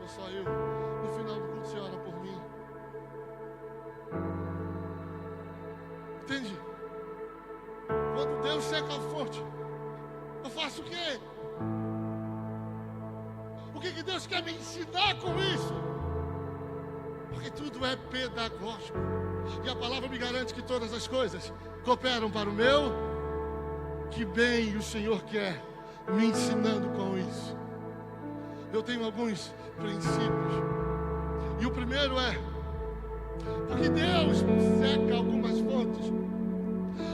[SPEAKER 2] Ou só eu? No final do culto você ora por mim. Entende? Quando Deus seca a fonte, eu faço o quê? O que Deus quer me ensinar com isso? Porque tudo é pedagógico. E a palavra me garante que todas as coisas cooperam para o meu. Que bem o Senhor quer me ensinando com isso. Eu tenho alguns princípios. E o primeiro é, porque Deus seca algumas fontes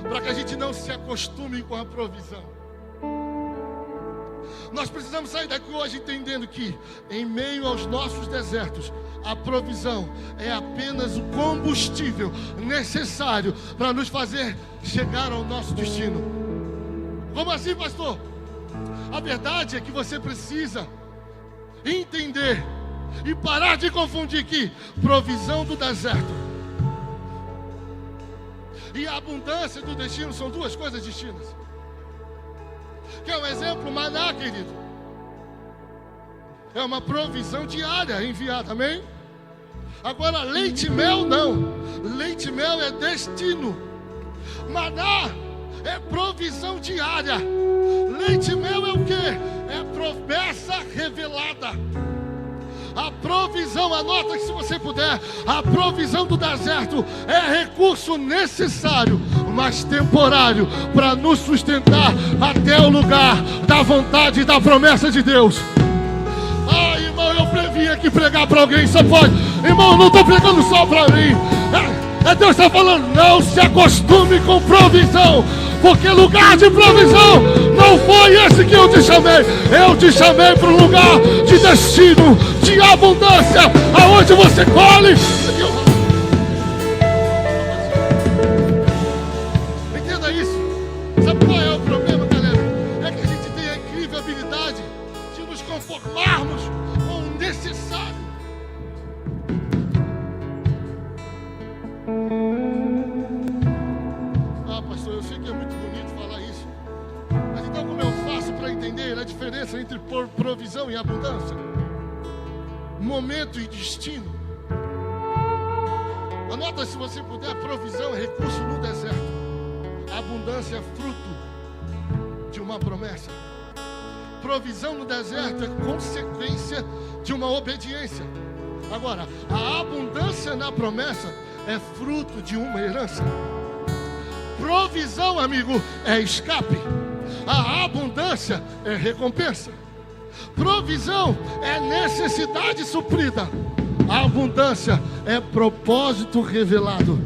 [SPEAKER 2] para que a gente não se acostume com a provisão. Nós precisamos sair daqui hoje entendendo que, em meio aos nossos desertos, A provisão é apenas o combustível necessário para nos fazer chegar ao nosso destino. Como assim, pastor? A verdade é que você precisa entender e parar de confundir que provisão do deserto e a abundância do destino são duas coisas distintas. Quer um exemplo? Maná, querido, é uma provisão diária enviada, amém? Agora, leite e mel não. Leite e mel é destino. Maná é provisão diária. Leite e mel é o quê? É promessa revelada. A provisão, anota que se você puder, a provisão do deserto é recurso necessário, mas temporário, para nos sustentar até o lugar da vontade e da promessa de Deus. Ah, irmão, eu vim aqui pregar para alguém, só pode. Irmão, não estou pregando só para mim. Deus está falando, não se acostume com provisão, porque lugar de provisão não foi esse que eu te chamei. Eu te chamei para um lugar de destino, de abundância, aonde você colhe. Entenda isso. Sabe qual é o problema, galera? É que a gente tem a incrível habilidade de nos conformarmos com o necessário. Ah, pastor, eu sei que é muito bonito falar isso, mas então como eu faço para entender a diferença entre provisão e abundância? Momento e destino. Anota, se você puder, provisão é recurso no deserto. A abundância é fruto de uma promessa. Provisão no deserto é consequência de uma obediência. Agora, a abundância na promessa é fruto de uma herança. Provisão, amigo, é escape. A abundância é recompensa. Provisão é necessidade suprida. A abundância é propósito revelado.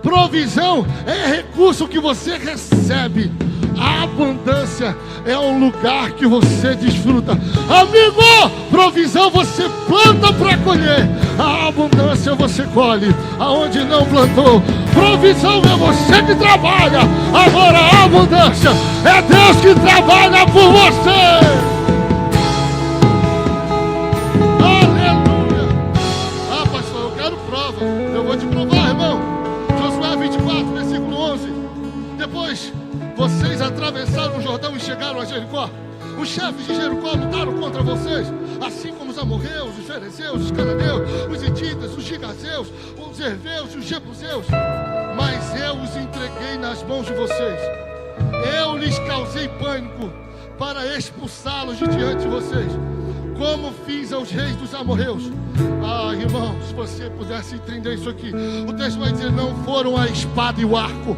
[SPEAKER 2] Provisão é recurso que você recebe. A abundância é um lugar que você desfruta. Amigo, provisão você planta para colher. A abundância você colhe aonde não plantou. Provisão é você que trabalha. Agora a abundância é Deus que trabalha por você. Aleluia. Ah, pastor, eu quero prova. Eu vou te provar, irmão. Josué 24, versículo 11. Depois vocês atravessaram o Jordão e chegaram a Jericó. Os chefes de Jericó lutaram contra vocês, assim como os amorreus, os ferezeus, os cananeus, os hititas, os gigazeus, os herveus e os jebuseus. Mas eu os entreguei nas mãos de vocês. Eu lhes causei pânico para expulsá-los de diante de vocês, como fiz aos reis dos amorreus. Ah, irmão, se você pudesse entender isso aqui, o texto vai dizer, não foram a espada e o arco.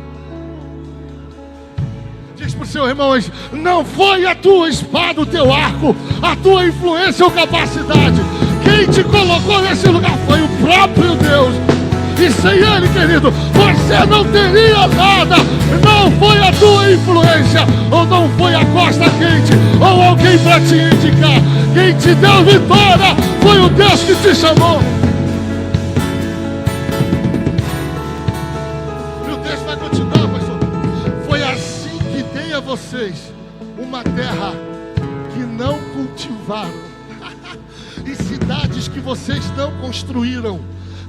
[SPEAKER 2] Diz para o seu irmão, não foi a tua espada, o teu arco, a tua influência ou capacidade. Quem te colocou nesse lugar foi o próprio Deus. E sem Ele, querido, você não teria nada. Não foi a tua influência, ou não foi a costa quente, ou alguém para te indicar. Quem te deu vitória foi o Deus que te chamou. E o texto vai continuar, pastor. Foi assim que dei a vocês uma terra que não cultivaram e cidades que vocês não construíram.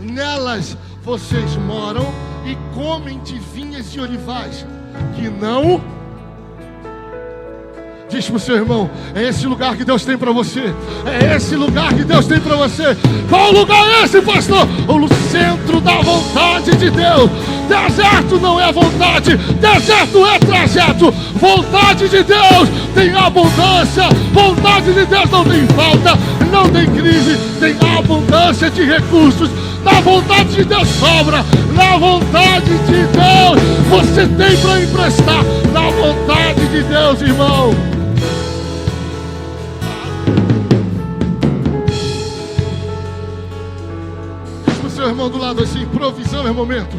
[SPEAKER 2] Nelas vocês moram e comem de vinhas e olivais que não. Diz para o seu irmão, é esse lugar que Deus tem para você. É esse lugar que Deus tem para você. Qual lugar é esse, pastor? O centro da vontade de Deus. Deserto não é vontade, deserto é trajeto. Vontade de Deus tem abundância. Vontade de Deus não tem falta, não tem crise, tem abundância de recursos. Na vontade de Deus sobra. Na vontade de Deus você tem para emprestar. Na vontade de Deus, irmão. Diz para o seu irmão do lado assim, provisão é momento,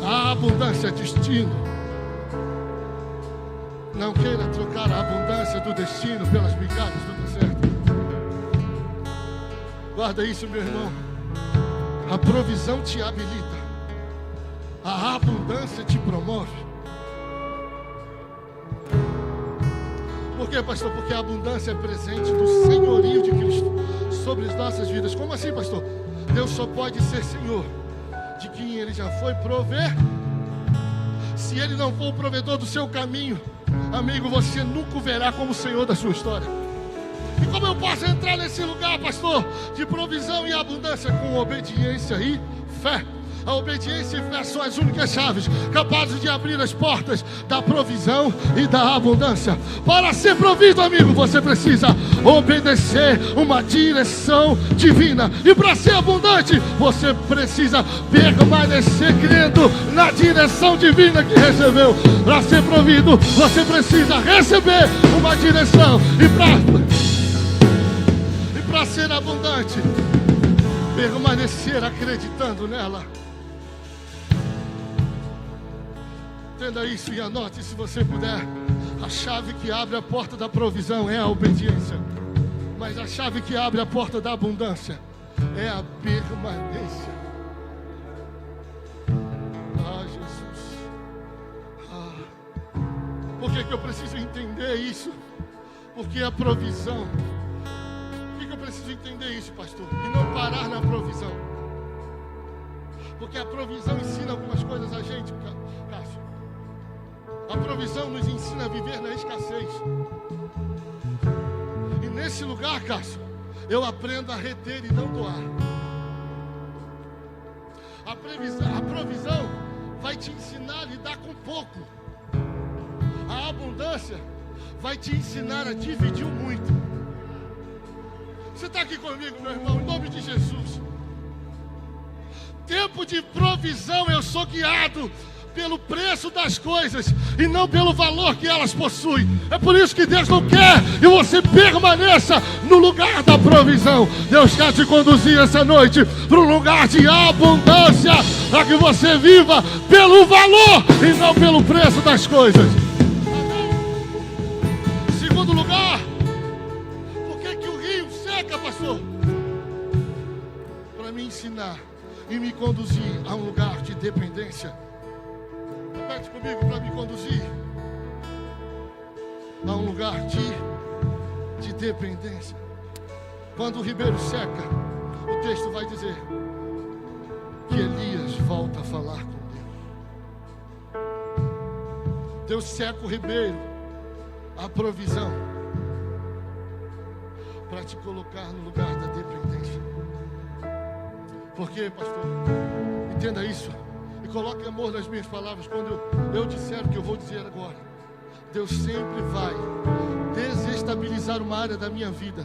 [SPEAKER 2] a abundância é destino. Não queira trocar a abundância do destino pelas migalhas do deserto. Guarda isso, meu irmão. A provisão te habilita. A abundância te promove. Por quê, pastor? Porque a abundância é presente do senhorio de Cristo sobre as nossas vidas. Como assim, pastor? Deus só pode ser Senhor de quem Ele já foi prover. Se Ele não for o provedor do seu caminho, amigo, você nunca o verá como Senhor da sua história. E como eu posso entrar nesse lugar, pastor, de provisão e abundância? Com obediência e fé. A obediência e fé são as únicas chaves capazes de abrir as portas da provisão e da abundância. Para ser provido, amigo, você precisa obedecer uma direção divina. E para ser abundante, você precisa permanecer crendo na direção divina que recebeu. Para ser provido, você precisa receber uma direção. E para ser abundante, permanecer acreditando nela. Entenda isso e anote se você puder. A chave que abre a porta da provisão é a obediência. Mas a chave que abre a porta da abundância é a permanência. Ah, Jesus. Por que eu preciso entender isso? Porque a provisão. Por que eu preciso entender isso, pastor? E não parar na provisão. Porque a provisão ensina algumas coisas a gente, Cássio. A provisão nos ensina a viver na escassez. E nesse lugar, Cássio, eu aprendo a reter e não doar. A provisão vai te ensinar a lidar com pouco. A abundância vai te ensinar a dividir muito. Você está aqui comigo, meu irmão, em nome de Jesus. Tempo de provisão eu sou guiado pelo preço das coisas e não pelo valor que elas possuem. É por isso que Deus não quer que você permaneça no lugar da provisão. Deus quer te conduzir essa noite para um lugar de abundância, para que você viva pelo valor e não pelo preço das coisas. Segundo lugar, por que o rio seca, pastor? Para me ensinar e me conduzir a um lugar de dependência. Repete comigo, para me conduzir a um lugar de dependência. Quando o ribeiro seca, o texto vai dizer que Elias volta a falar com Deus. Deus seca o ribeiro, a provisão, para te colocar no lugar da dependência. Por quê, pastor? Entenda isso. E coloque amor nas minhas palavras quando eu disser o que eu vou dizer agora. Deus sempre vai desestabilizar uma área da minha vida.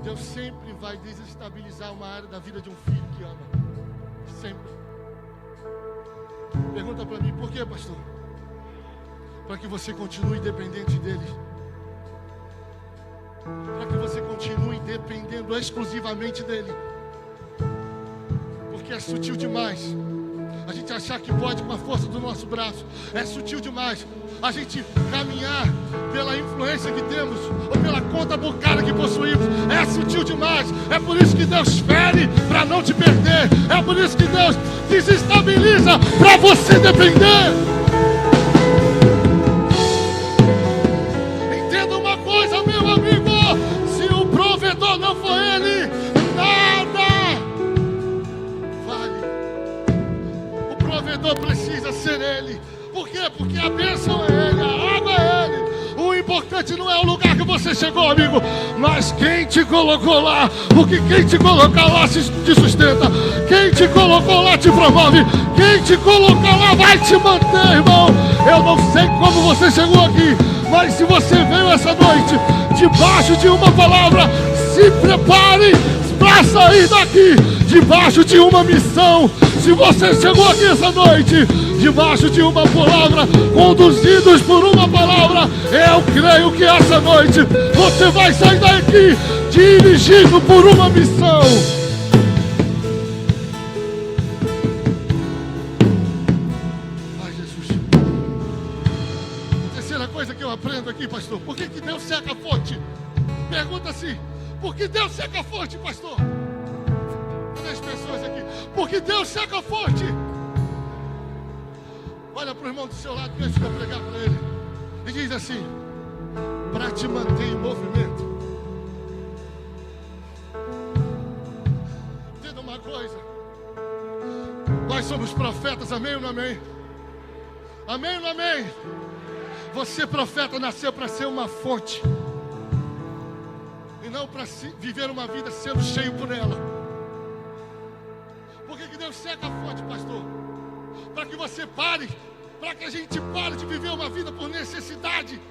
[SPEAKER 2] Deus sempre vai desestabilizar uma área da vida de um filho que ama. Sempre. Pergunta para mim, por quê, pastor? Para que você continue dependente dele. Para que você continue dependendo exclusivamente dele. Porque é sutil demais a gente achar que pode com a força do nosso braço. É sutil demais a gente caminhar pela influência que temos ou pela conta bancária que possuímos. É sutil demais. É por isso que Deus fere para não te perder. É por isso que Deus desestabiliza para você depender. Entenda uma coisa, meu amigo: se o provedor não for ele, nada vale. O provedor precisa ser ele. Por quê? Porque a bênção é ele, a água é ele. O importante não é o lugar que você chegou, amigo, mas quem te colocou lá. Porque quem te colocar lá te sustenta. Quem te colocou lá te promove. Quem te colocar lá vai te manter, irmão. Eu não sei como você chegou aqui, mas se você veio essa noite debaixo de uma palavra, se prepare para sair daqui debaixo de uma missão. Se você chegou aqui essa noite debaixo de uma palavra, conduzidos por uma palavra, eu creio que essa noite você vai sair daqui dirigido por uma missão. Ai, Jesus. A terceira coisa que eu aprendo aqui, pastor: por que Deus seca a fonte? Pergunta-se: Porque Deus seca a fonte, pastor. Olha as pessoas aqui. Porque Deus seca a fonte. Olha para o irmão do seu lado, deixa eu pregar para ele. E diz assim: para te manter em movimento. Entenda uma coisa. Nós somos profetas, amém ou não amém? Amém ou não amém? Você, profeta, nasceu para ser uma fonte. E não para viver uma vida sendo cheio por ela. Por que Deus seca a fonte, pastor? Para que você pare, para que a gente pare de viver uma vida por necessidade,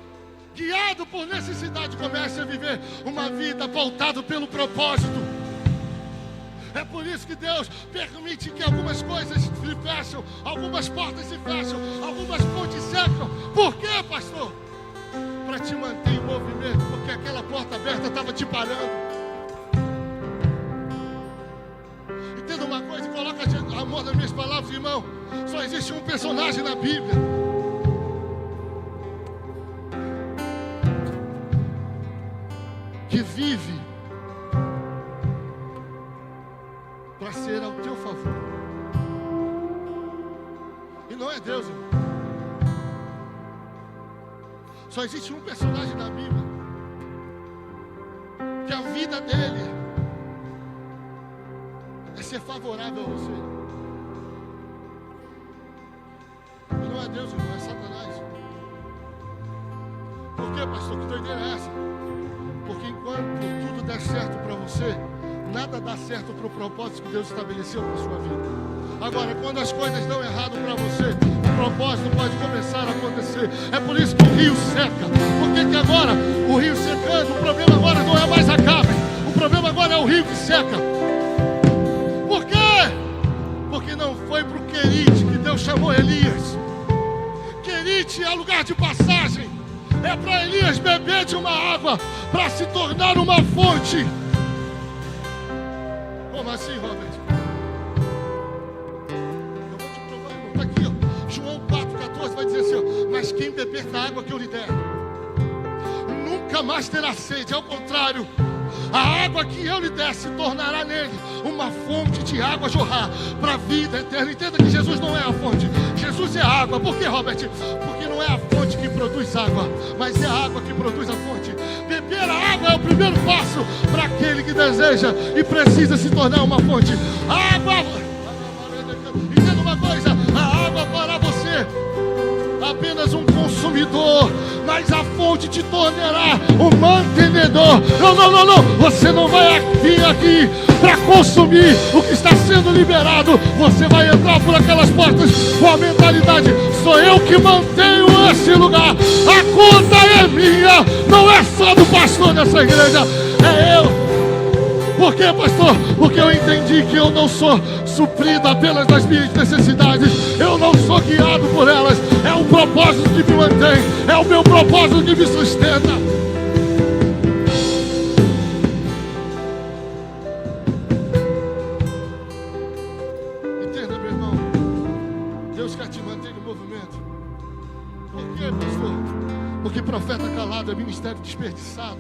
[SPEAKER 2] guiado por necessidade, comece a viver uma vida pautada pelo propósito. É por isso que Deus permite que algumas coisas se fecham, algumas portas se fecham, algumas fontes secam. Por quê, pastor? Para te manter em movimento, porque aquela porta aberta estava te parando. Entenda uma coisa, coloca amor nas minhas palavras, irmão. Só existe um personagem na Bíblia que vive para ser ao teu favor. E não é Deus, irmão. Só existe um personagem na Bíblia que a vida dele é ser favorável a você. E não é Deus, irmão, é Satanás. Por quê, pastor? Que doideira é essa? Porque enquanto tudo der certo para você, nada dá certo para o propósito que Deus estabeleceu para a sua vida. Agora, quando as coisas dão errado para você, o propósito pode começar a acontecer. É por isso que o rio seca. Por que agora o rio secando, o problema agora não é mais a Acabe, o problema agora é o rio que seca. Por quê? Porque não foi para o Querite que Deus chamou Elias. Querite é lugar de passagem. É para Elias beber de uma água para se tornar uma fonte. Como assim, Robert? Eu vou te provar, irmão. Está aqui, ó. João 4,14 vai dizer assim, ó: mas quem beber da água que eu lhe der, nunca mais terá sede. Ao contrário, a água que eu lhe der se tornará nele uma fonte de água a jorrar para a vida eterna. Entenda que Jesus não é a fonte, Jesus é a água. Por que, Robert? Porque não é a fonte que produz água, mas é a água que produz a fonte. Beber a água é o primeiro passo para aquele que deseja e precisa se tornar uma fonte. A água, entenda uma coisa, a água para você apenas um consumidor, mas a fonte te tornará um mantenedor. Não, você não vai vir aqui para consumir o que está sendo liberado. Você vai entrar por aquelas portas com a mentalidade: sou eu que mantenho esse lugar, a conta é minha, não é só do pastor dessa igreja, é eu. Por quê, pastor? Porque eu entendi que eu não sou suprido apenas das minhas necessidades, eu não sou guiado por elas. É o propósito que me mantém, é o meu propósito que me sustenta. Entenda, meu irmão, Deus quer te manter no movimento. Por quê, pastor? Porque profeta calado é ministério desperdiçado.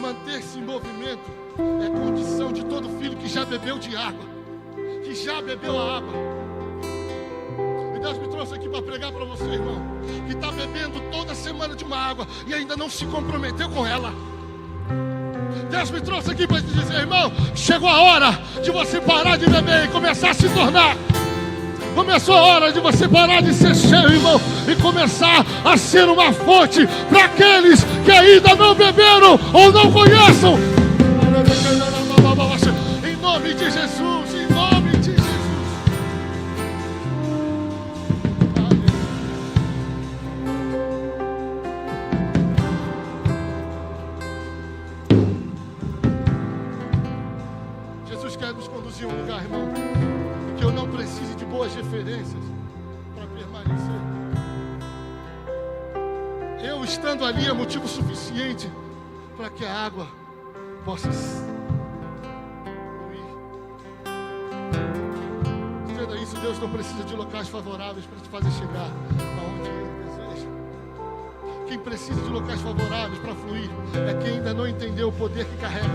[SPEAKER 2] Manter-se em movimento é condição de todo filho que já bebeu de água, que já bebeu a água. E Deus me trouxe aqui para pregar para você, irmão, que está bebendo toda semana de uma água e ainda não se comprometeu com ela. Deus me trouxe aqui para te dizer, irmão, chegou a hora de você parar de beber e começar a se tornar. Começou a hora de você parar de ser cheio, irmão, e começar a ser uma fonte para aqueles que ainda não beberam ou não conheçam. Em nome de Jesus, em nome de Jesus. Jesus quer nos conduzir a um lugar, irmão, que eu não precise de boas referências para permanecer. Eu estando ali é motivo suficiente para que a água possa fluir. Entenda isso, Deus não precisa de locais favoráveis para te fazer chegar aonde Ele deseja. quem precisa de locais favoráveis para fluir é quem ainda não entendeu o poder que carrega.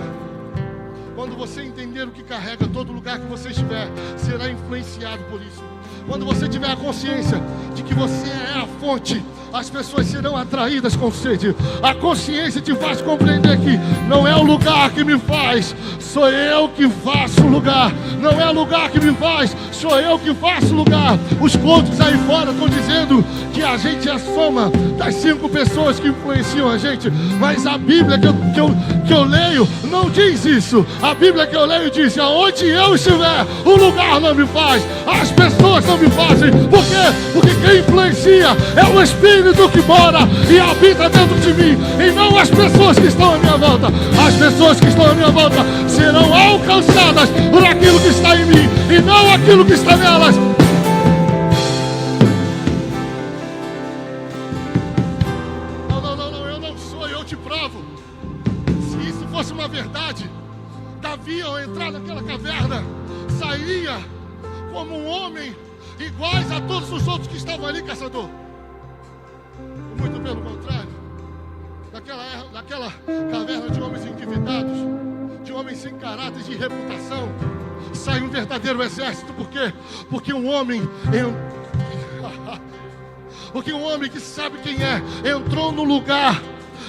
[SPEAKER 2] Quando você entender o que carrega, todo lugar que você estiver será influenciado por isso. Quando você tiver a consciência de que você é a fonte, as pessoas serão atraídas com sede. A consciência te faz compreender que não é o lugar que me faz, sou eu que faço o lugar. Não é o lugar que me faz, sou eu que faço o lugar. Os coaches aí fora estão dizendo que a gente é a soma das 5 pessoas que influenciam a gente. Mas a Bíblia que eu leio não diz isso. A Bíblia que eu leio diz: aonde eu estiver, o lugar não me faz, as pessoas não me fazem. Por quê? Porque quem influencia é o Espírito que mora e habita dentro de mim, e não as pessoas que estão à minha volta. As pessoas que estão à minha volta serão alcançadas por aquilo que está em mim e não aquilo que está nelas. Não, eu não sou, eu te provo. Se isso fosse uma verdade, Davi, ao entrar naquela caverna, sairia como um homem iguais a todos os outros que estavam ali, caçador. Muito pelo contrário, naquela caverna de homens endividados, de homens sem caráter, de reputação, sai um verdadeiro exército. Por quê? Porque um homem que sabe quem é, entrou no lugar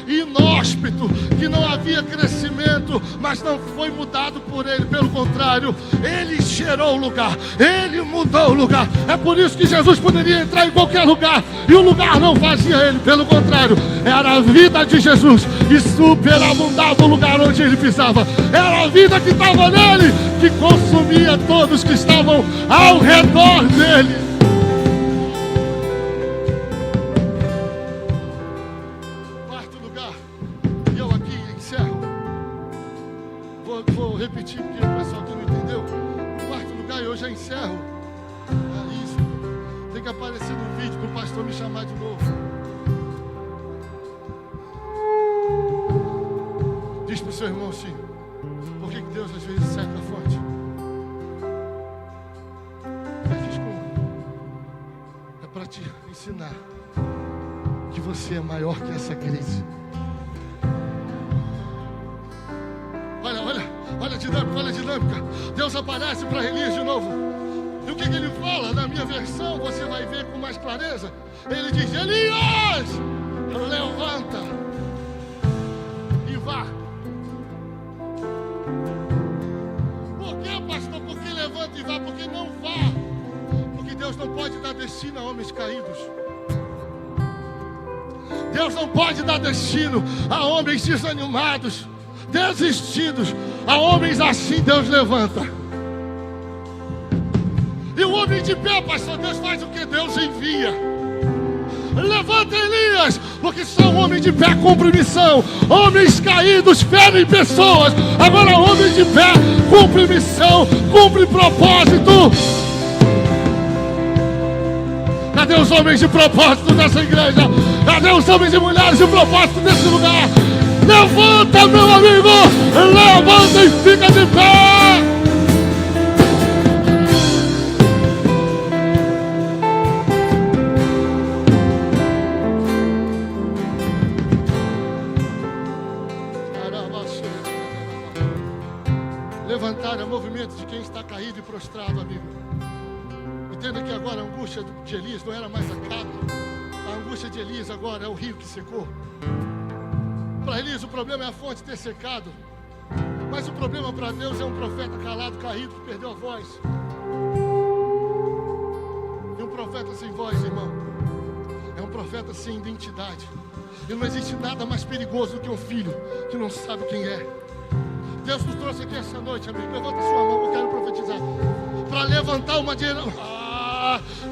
[SPEAKER 2] inóspito, que não havia crescimento, mas não foi mudado por ele, pelo contrário, ele cheirou o lugar, ele mudou o lugar. É por isso que Jesus poderia entrar em qualquer lugar e o lugar não fazia ele, pelo contrário, era a vida de Jesus que superabundava o lugar onde ele pisava. Era a vida que estava nele que consumia todos que estavam ao redor dele. Vou repetir porque o pessoal que não entendeu. No quarto lugar, e eu já encerro. Isso tem que aparecer no vídeo para o pastor me chamar de novo. Diz para o seu irmão assim: por que Deus às vezes seca a fonte? Mas diz como? É para te ensinar que você é maior que essa crise. Olha a dinâmica. Deus aparece para Elias de novo. E o que ele fala? Na minha versão, você vai ver com mais clareza. Ele diz: Elias, levanta e vá. Por que, pastor? Por que levanta e vá? Porque não vá. Porque Deus não pode dar destino a homens caídos. Deus não pode dar destino a homens desanimados, desistidos. A homens assim Deus levanta. E o homem de pé, pastor, Deus faz o que? Deus envia. Levanta, Elias, porque só um homem de pé cumpre missão. Homens caídos ferem pessoas. Agora homem de pé cumpre missão, cumpre propósito. Cadê os homens de propósito dessa igreja? Cadê os homens e mulheres de propósito desse lugar? Levanta, meu amigo, levanta e fica de pé. Levantar é movimento de quem está caído e prostrado, amigo. Entenda que agora a angústia de Elias não era mais a cabra. A angústia de Elias agora é o rio que secou. Para Elias o problema é a fonte ter secado, mas o problema para Deus é um profeta calado, caído, que perdeu a voz. E um profeta sem voz, irmão, é um profeta sem identidade. E não existe nada mais perigoso do que um filho que não sabe quem é. Deus nos trouxe aqui essa noite, amigo. Levanta sua mão, eu quero profetizar. Para levantar uma geração.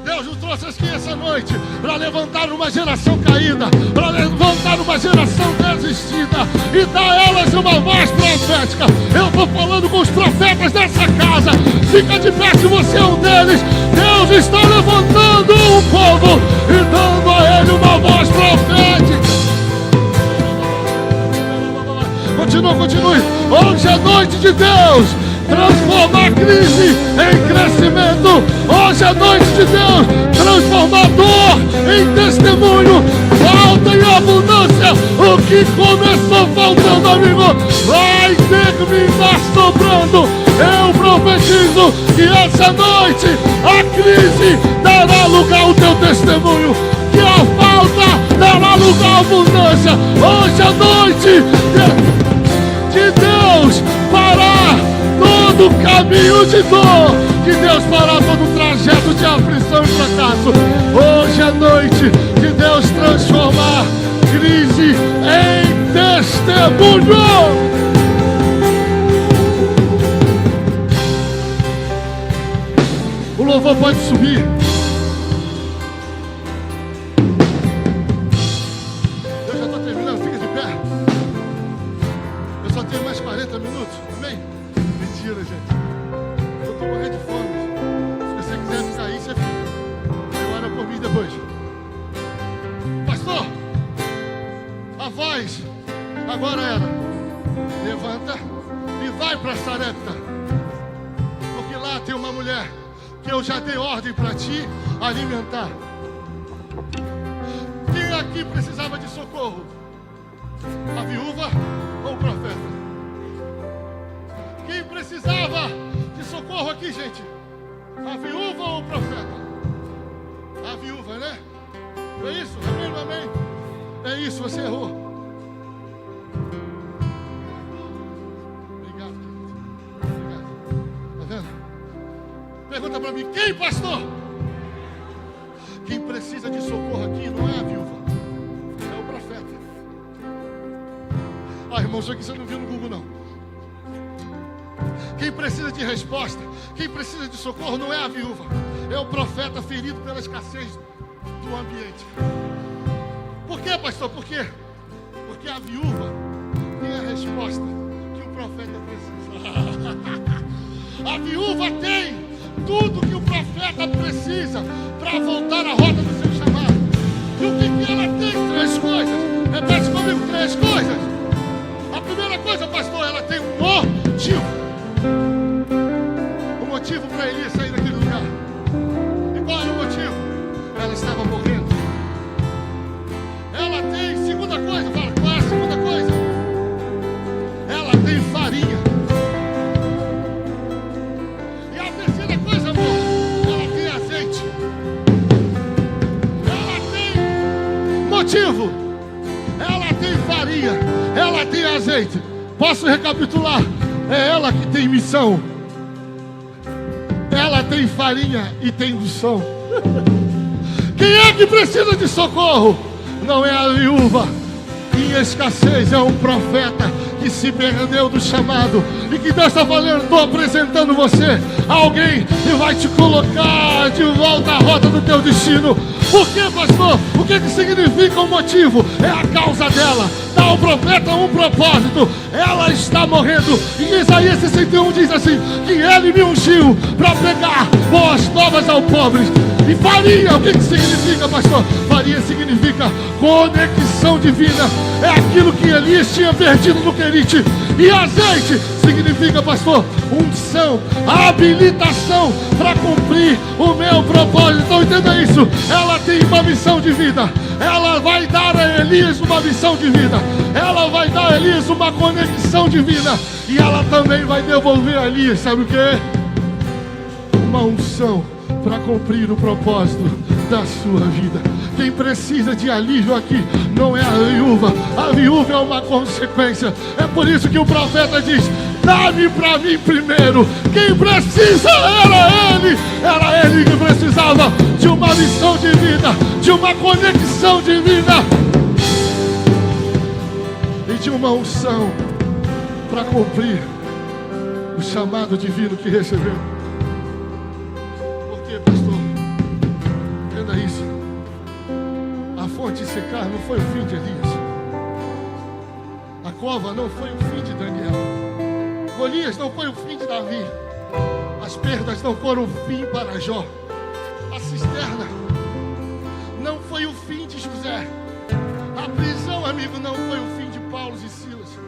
[SPEAKER 2] Deus nos trouxe aqui essa noite para levantar uma geração caída, para levantar uma geração desistida e dar a elas uma voz profética. Eu estou falando com os profetas dessa casa. Fica de pé se você é um deles. Deus está levantando um povo e dando a ele uma voz profética. Continue. Hoje é noite de Deus transformar crise em crescimento. Hoje é noite de Deus transformar dor em testemunho. Falta em abundância. Se começou faltando, amigo, vai terminar sobrando. Eu profetizo que essa noite a crise dará lugar ao teu testemunho, que a falta dará lugar à abundância. Hoje à noite de Deus fará todo o caminho de dor, que Deus fará todo o trajeto de aflição e fracasso. Hoje à noite de Deus transformar crise em testemunho. O louvor pode subir. Eu já estou terminando, fica de pé. Eu só tenho mais 40 minutos, amém? Mentira, gente. Eu estou morrendo de fome. Se você quiser ficar aí, você fica. Agora eu comi depois. Pastor, a voz agora era: levanta e vai para Sarepta, porque lá tem uma mulher que eu já dei ordem para ti alimentar. Quem aqui precisava de socorro? A viúva ou o profeta? Quem precisava de socorro aqui, gente? A viúva ou o profeta? A viúva, né? É isso? Amém, amém? É isso, você errou. Obrigado, querido. Obrigado. Tá vendo? Pergunta para mim, quem, pastor? Quem precisa de socorro aqui não é a viúva, é o profeta. Ah, irmão, isso aqui você não viu no Google, não. Quem precisa de resposta, quem precisa de socorro não é a viúva, é o profeta ferido pela escassez do ambiente. Por quê, pastor? Por quê? Porque a viúva tem a resposta que o profeta precisa. A viúva tem tudo que o profeta precisa para voltar à rota do seu chamado. E o que ela tem? 3 coisas. Repete comigo, 3 coisas. A primeira coisa, pastor, ela tem um motivo. O motivo para Elias sair daquele lugar. E qual era o motivo? Ela estava morrendo. Ela tem, segunda coisa, fala, qual é a segunda coisa? Ela tem farinha. E a terceira coisa, amor, ela tem azeite. Ela tem motivo. Ela tem farinha. Ela tem azeite. Posso recapitular? É ela que tem missão. Ela tem farinha e tem unção. Quem é que precisa de socorro? Não é a viúva em escassez, é um profeta que se perdeu do chamado e que Deus está falando, estou apresentando você a alguém que vai te colocar de volta à rota do teu destino. Por quê, pastor? O que significa o motivo? É a causa dela. Dá ao profeta um propósito. Ela está morrendo. Em Isaías 61 diz assim, que ele me ungiu para pregar boas novas aos pobres. E farinha, o que significa, pastor? Farinha significa conexão divina. É aquilo que Elias tinha perdido no Querite. E azeite significa, pastor, unção, habilitação para cumprir o meu propósito. Então entenda isso. Ela tem uma missão de vida. Ela vai dar a Elias uma missão de vida. Ela vai dar a Elias uma conexão divina. E ela também vai devolver a Elias, sabe o que? Uma unção para cumprir o propósito da sua vida. Quem precisa de alívio aqui não é a viúva. A viúva é uma consequência. É por isso que o profeta diz, dá-me para mim primeiro. Quem precisa era ele. Era ele que precisava de uma missão de vida, de uma conexão de vida e de uma unção para cumprir o chamado divino que recebeu. Por quê, pastor? Entenda isso. A fonte secar não foi o fim de Elias. A cova não foi o fim de Daniel. Golias não foi o fim de Davi. As perdas não foram o fim para Jó. A cisterna não foi o fim de José. A prisão, amigo, não foi o fim de Paulo e Silas.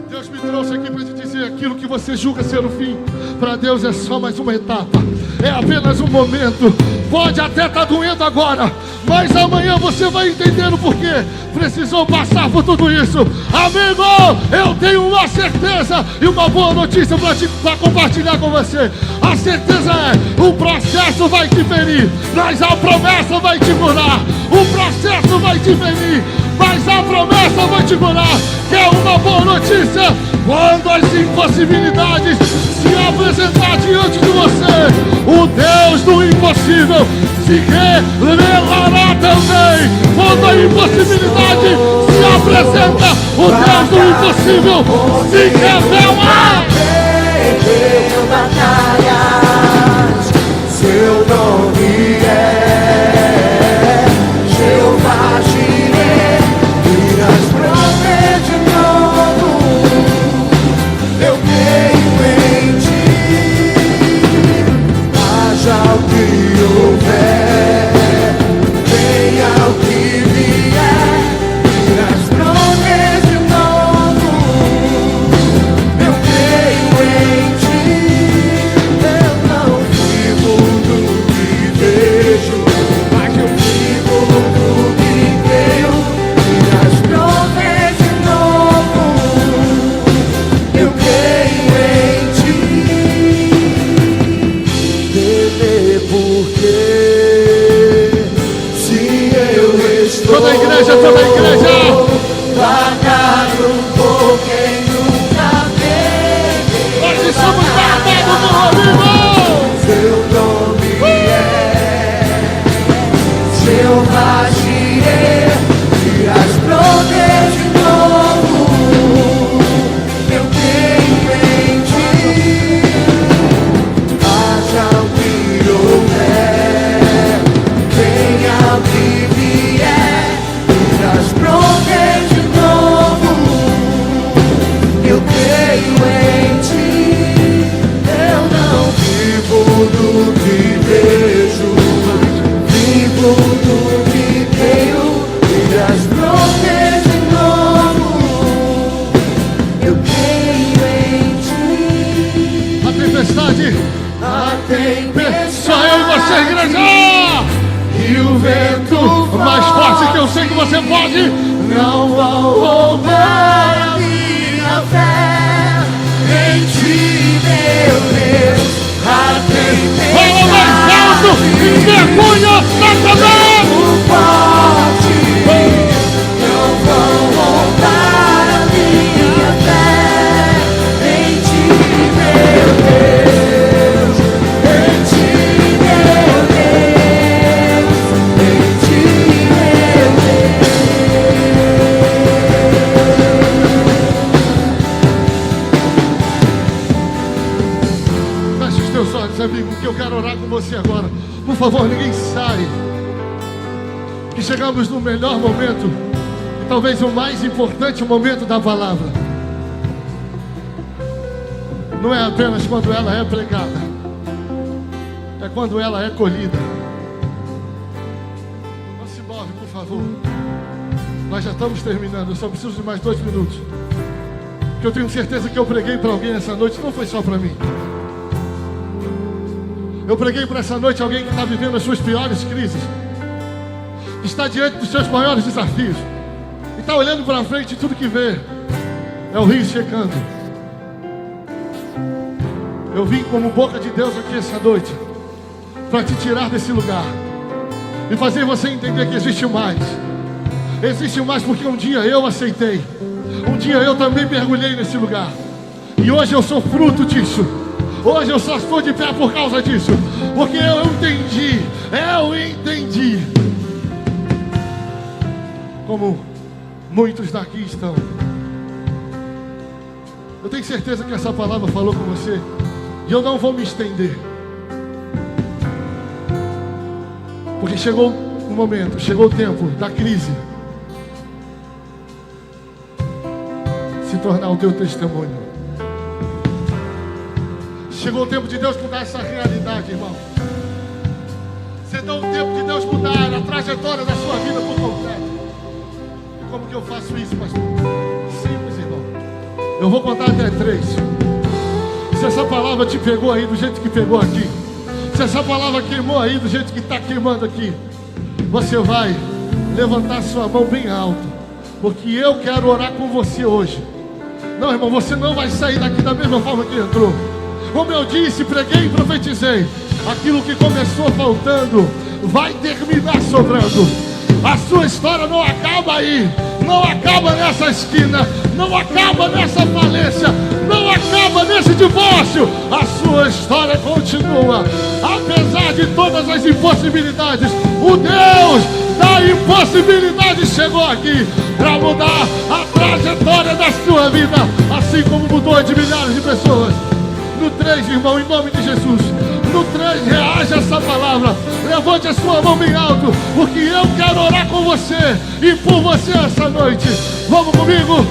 [SPEAKER 2] Deus me trouxe aqui para te dizer, aquilo que você julga ser o fim, para Deus é só mais uma etapa. É apenas um momento. Pode até estar doendo agora, mas amanhã você vai entender o porquê precisou passar por tudo isso. Amigo, eu tenho uma certeza e uma boa notícia para compartilhar com você. A certeza é: o processo vai te ferir, mas a promessa vai te curar. O processo vai te ferir, mas a promessa vai te curar. Quer uma boa notícia? Quando as impossibilidades se apresentar diante de você, o Deus do impossível se revelará também. Quando a impossibilidade se apresenta, o Deus do impossível se revela.
[SPEAKER 3] Perdeu batalhas, seu nome é Jeová Jireh, e nas promete de novo. Eu creio em ti, haja o que houver, venha o que vier, e nas promete de novo. Eu creio em ti, eu não vivo do que vejo, mas eu vivo do que creio, e nas promete de novo. Eu creio em ti, temer porque se eu estou
[SPEAKER 2] Toda a igreja,
[SPEAKER 3] vagado por quem nunca veio.
[SPEAKER 2] nós estamos guardados no amigo.
[SPEAKER 3] Seu nome é Jeová Jireh, e as promete de novo. Eu creio em ti, haja o que houver, venha o que vier, e as promete de novo. Eu creio em ti, eu não vivo do que vejo, vivo do que creio, e as promete de novo. Eu creio em ti.
[SPEAKER 2] A tempestade,
[SPEAKER 3] A tempestade
[SPEAKER 2] só eu e você, igreja.
[SPEAKER 3] e o vento
[SPEAKER 2] Mais forte que eu sei que você pode.
[SPEAKER 3] não vão roubar a minha fé em ti, meu Deus. A
[SPEAKER 2] Fala mais alto e mergulha na cabeça.
[SPEAKER 3] o forte não vão roubar a minha fé em ti, meu Deus. Em ti, meu Deus. Em ti, meu Deus.
[SPEAKER 2] Feche os teus olhos, amigo, que eu quero orar com você agora. Por favor, ninguém sai. Que chegamos no melhor momento, e talvez o mais importante momento da palavra. Não é apenas quando ela é pregada, é quando ela é colhida. Não se move, por favor. Nós já estamos terminando, eu só preciso de mais 2 minutos. Porque eu tenho certeza que eu preguei para alguém essa noite, não foi só para mim. Eu preguei para essa noite alguém que está vivendo as suas piores crises, está diante dos seus maiores desafios, e está olhando para frente e tudo que vê é o rio chegando. Eu vim como boca de Deus aqui essa noite para te tirar desse lugar e fazer você entender que existe mais. Existe mais porque um dia eu aceitei, um dia eu também mergulhei nesse lugar, e hoje eu sou fruto disso. Hoje eu só estou de pé por causa disso, porque eu entendi, como muitos daqui estão. Eu tenho certeza que essa palavra falou com você, e eu não vou me estender, porque chegou o momento, chegou o tempo da crise se tornar o teu testemunho. Chegou o tempo de Deus mudar essa realidade, irmão. Chegou o tempo de Deus mudar a trajetória da sua vida por completo. E como que eu faço isso, pastor? Simples, irmão. Eu vou contar até 3. Se essa palavra te pegou aí do jeito que pegou aqui, se essa palavra queimou aí do jeito que está queimando aqui, você vai levantar sua mão bem alto, porque eu quero orar com você hoje. Não, irmão, você não vai sair daqui da mesma forma que entrou. Como eu disse, preguei e profetizei, aquilo que começou faltando vai terminar sobrando. A sua história não acaba aí, não acaba nessa esquina, não acaba nessa falência, não acaba nesse divórcio. A sua história continua. Apesar de todas as impossibilidades, o Deus da impossibilidade chegou aqui para mudar a trajetória da sua vida, assim como mudou a de milhares de pessoas. No 3, irmão, em nome de Jesus. No 3, reaja a essa palavra. Levante a sua mão bem alto, porque eu quero orar com você e por você essa noite. Vamos comigo?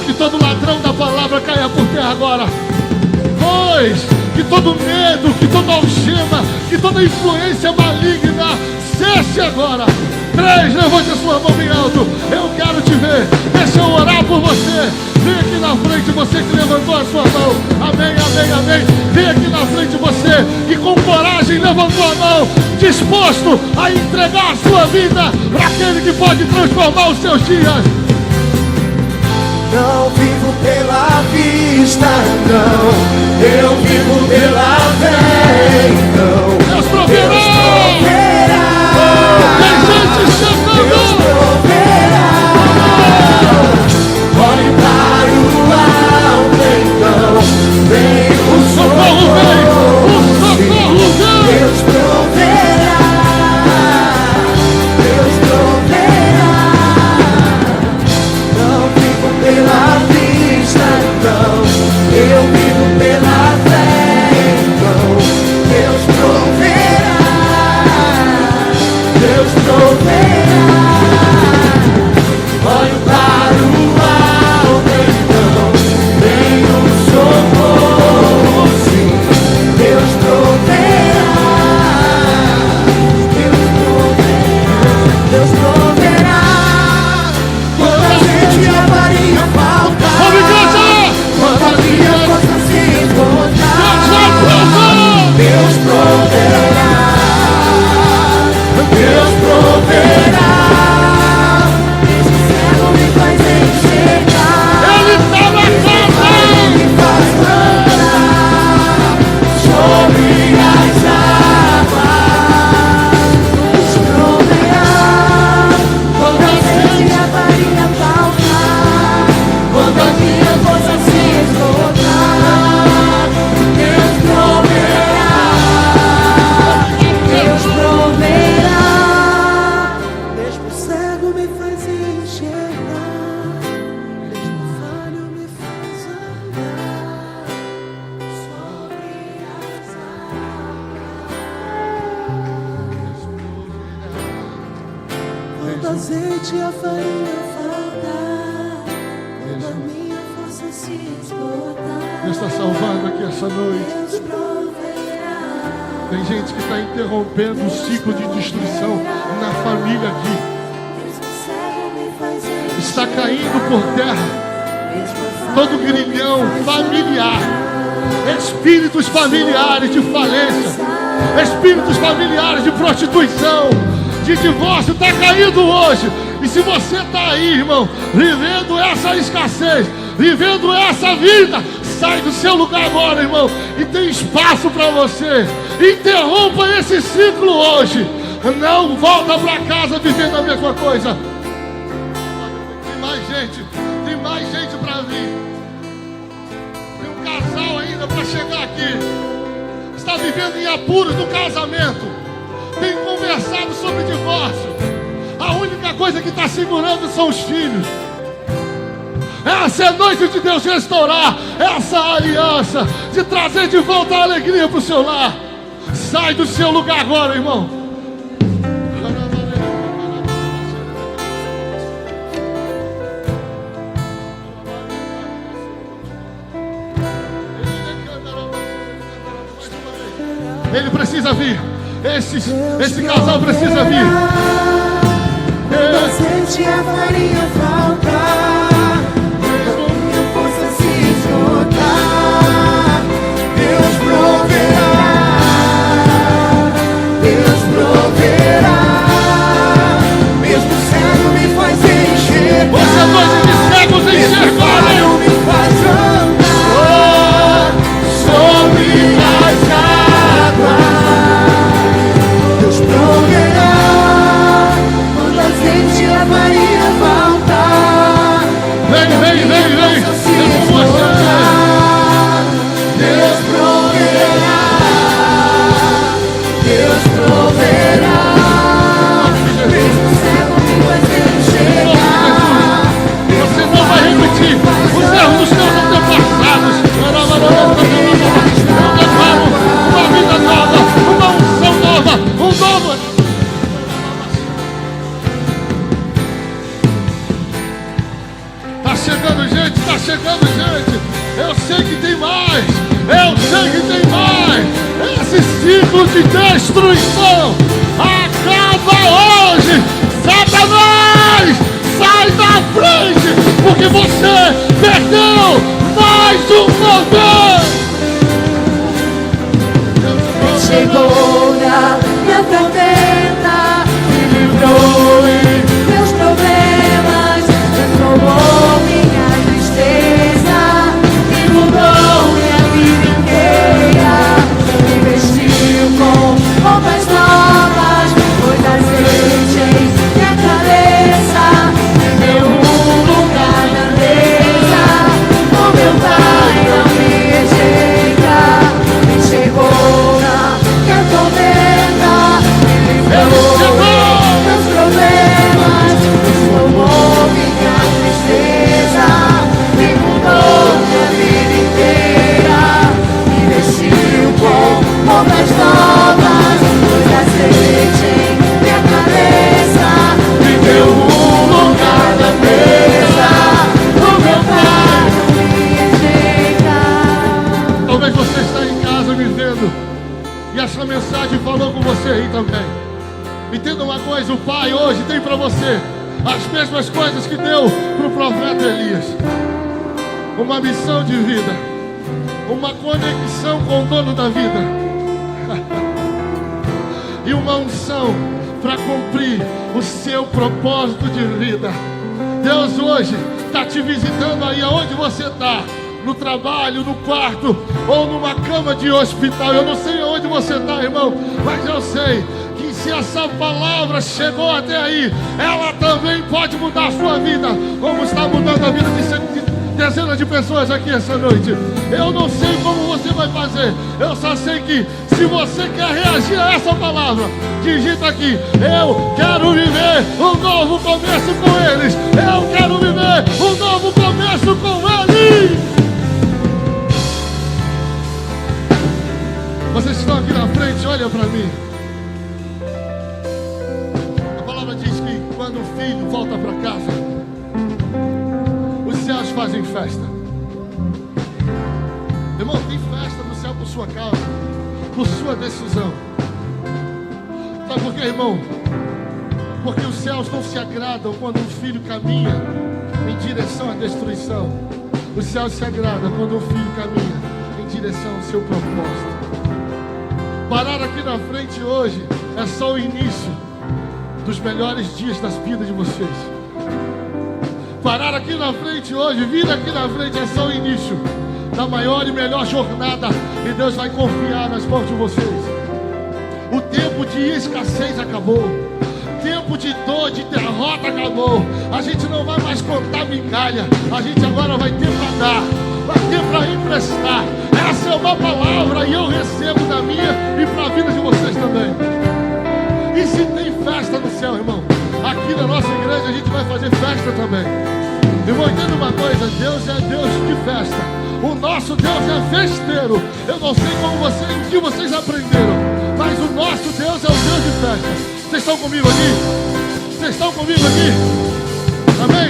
[SPEAKER 2] Que todo ladrão da palavra caia por terra agora. 2, que todo medo, que toda algema, que toda influência maligna cesse agora. 3, levante a sua mão bem alto. Eu quero te ver. Deixa eu orar por você. Vem aqui na frente, você que levantou a sua mão. Amém, amém, amém. Vem aqui na frente, você que com coragem levantou a mão, disposto a entregar a sua vida para aquele que pode transformar os seus dias.
[SPEAKER 3] Não vivo pela vista, não. Eu vivo pela fé, então.
[SPEAKER 2] Deus proverá. Tem gente chegando.
[SPEAKER 3] Deus proverá. Olhe para o alto, então. Vem o socorro, vem.
[SPEAKER 2] O socorro vem.
[SPEAKER 3] Deus proverá. Deus proverá. Não vivo pela vista, então. Eu vivo pela fé, então. Deus proverá. Deus proverá. Olho para o alto, então. Vem o socorro, sim. Deus proverá. Deus proverá. Deus proverá. Quanta gente a farinha falta. Quanta minha força se esgotar. Deus proverá. Deus proverá. Esse céu me faz enxergar.
[SPEAKER 2] Ele está na casa.
[SPEAKER 3] Me faz andar sobre as águas. Deus proverá. Quando a sede e a farinha faltar, quando a minha força se esgotar, Deus proverá. Deus proverá. Mesmo cego me faz enxergar, mesmo falho me faz andar sobre as águas. Quando a azeite e a farinha faltar, quando a minha força se esgotar,
[SPEAKER 2] Deus está salvando aqui essa noite.
[SPEAKER 3] Deus proverá.
[SPEAKER 2] Tem gente que está interrompendo o ciclo de destruição na família aqui.
[SPEAKER 3] Mesmo cego me faz enxergar,
[SPEAKER 2] Está caindo por terra todo grilhão familiar. Espíritos familiares de falência, espíritos familiares de prostituição, de divórcio, está caindo hoje. E se você está aí, irmão, vivendo essa escassez, vivendo essa vida, sai do seu lugar agora, irmão, e tem espaço para você. Interrompa esse ciclo hoje. Não volta para casa vivendo a mesma coisa. Tem mais gente para vir. Tem um casal ainda para chegar aqui. Está vivendo em apuros do casamento. Tem conversado sobre divórcio. A única coisa que está segurando são os filhos. Essa é a noite de Deus restaurar essa aliança, de trazer de volta a alegria para o seu lar. Sai do seu lugar agora, irmão. Ele precisa vir. Esse casal precisa vir.
[SPEAKER 3] Quando a azeite e a farinha faltar, quando a minha força se esgotar, Deus proverá. Deus proverá.
[SPEAKER 2] chegando gente, está chegando gente. Eu sei que tem mais, eu sei que tem mais. Esse ciclo de destruição acaba hoje. Satanás, sai da frente, porque você perdeu mais uma vez.
[SPEAKER 3] Chegou na minha tormenta, me livrou em meus problemas, transformou minha tristeza, me mudou minha vida inteira, me vestiu com roupas novas, pôs azeite em minha cabeça, me deu lugar na mesa, o meu Pai não me rejeita, me chegou na minha tormenta, me livrou meus problemas, transformou minha tristeza, me mudou minha vida inteira, me vestiu com roupas novas, pôs azeite em minha cabeça, me deu lugar na mesa, o meu Pai não me rejeita.
[SPEAKER 2] Talvez você está em casa me vendo e essa mensagem falou com você aí também. Entenda uma coisa, o Pai hoje tem para você as mesmas coisas que deu para o profeta Elias. Uma missão de vida, uma conexão com o dono da vida e uma unção para cumprir o seu propósito de vida. Deus hoje está te visitando aí aonde você está, no trabalho, no quarto ou numa cama de hospital. Eu não sei aonde você está, irmão, mas eu sei que se essa palavra chegou até aí, ela também pode mudar a sua vida, como está mudando a vida de dezenas de pessoas aqui essa noite. Eu não sei como você vai fazer, eu só sei que se você quer reagir a essa palavra, digita aqui: eu quero viver um novo começo com eles, eu quero viver um novo começo com eles. Vocês estão aqui na frente, olha para mim. A palavra diz que quando o filho volta para casa, os céus fazem festa. Irmão, tem festa no céu por sua causa, por sua decisão. Sabe por quê, irmão? Porque os céus não se agradam quando um filho caminha em direção à destruição. Os céus se agradam quando um filho caminha em direção ao seu propósito. Parar aqui na frente hoje é só o início dos melhores dias das vidas de vocês. Parar aqui na frente hoje, vir aqui na frente é só o início da maior e melhor jornada que Deus vai confiar nas mãos de vocês. O tempo de escassez acabou. O tempo de dor, de derrota acabou. A gente não vai mais contar migalha. A gente agora vai ter para dar, vai ter para emprestar. Essa é uma palavra e eu recebo da minha e para a vida de vocês também. E se tem festa no céu, irmão, aqui na nossa igreja a gente vai fazer festa também. Irmão, entenda uma coisa: Deus é Deus de festa. O nosso Deus é festeiro. Eu não sei como vocês, o que vocês aprenderam, mas o nosso Deus é o Deus de festa. Vocês estão comigo aqui? Vocês estão comigo aqui? Amém?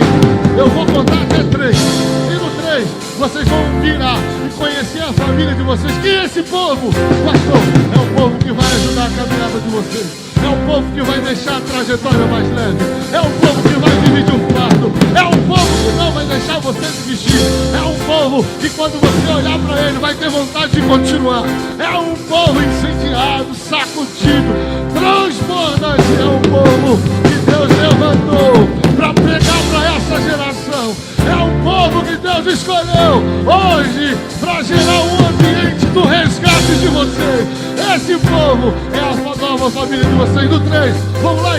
[SPEAKER 2] Eu vou contar até 3. E no 3 vocês vão virar e conhecer a família de vocês. Quem é esse povo? Pastor, é o povo que vai ajudar a caminhada de vocês. É o povo que vai deixar a trajetória mais leve. É o povo que vai dividir um quarto. É um povo que não vai deixar você desistir. É um povo que quando você olhar para ele vai ter vontade de continuar. É um povo incendiado, sacudido, transbordante. É um povo que Deus levantou para pregar para essa geração. É um povo que Deus escolheu hoje para gerar um ambiente do resgate de vocês. Esse povo é a nova família de vocês. No 3, vamos lá.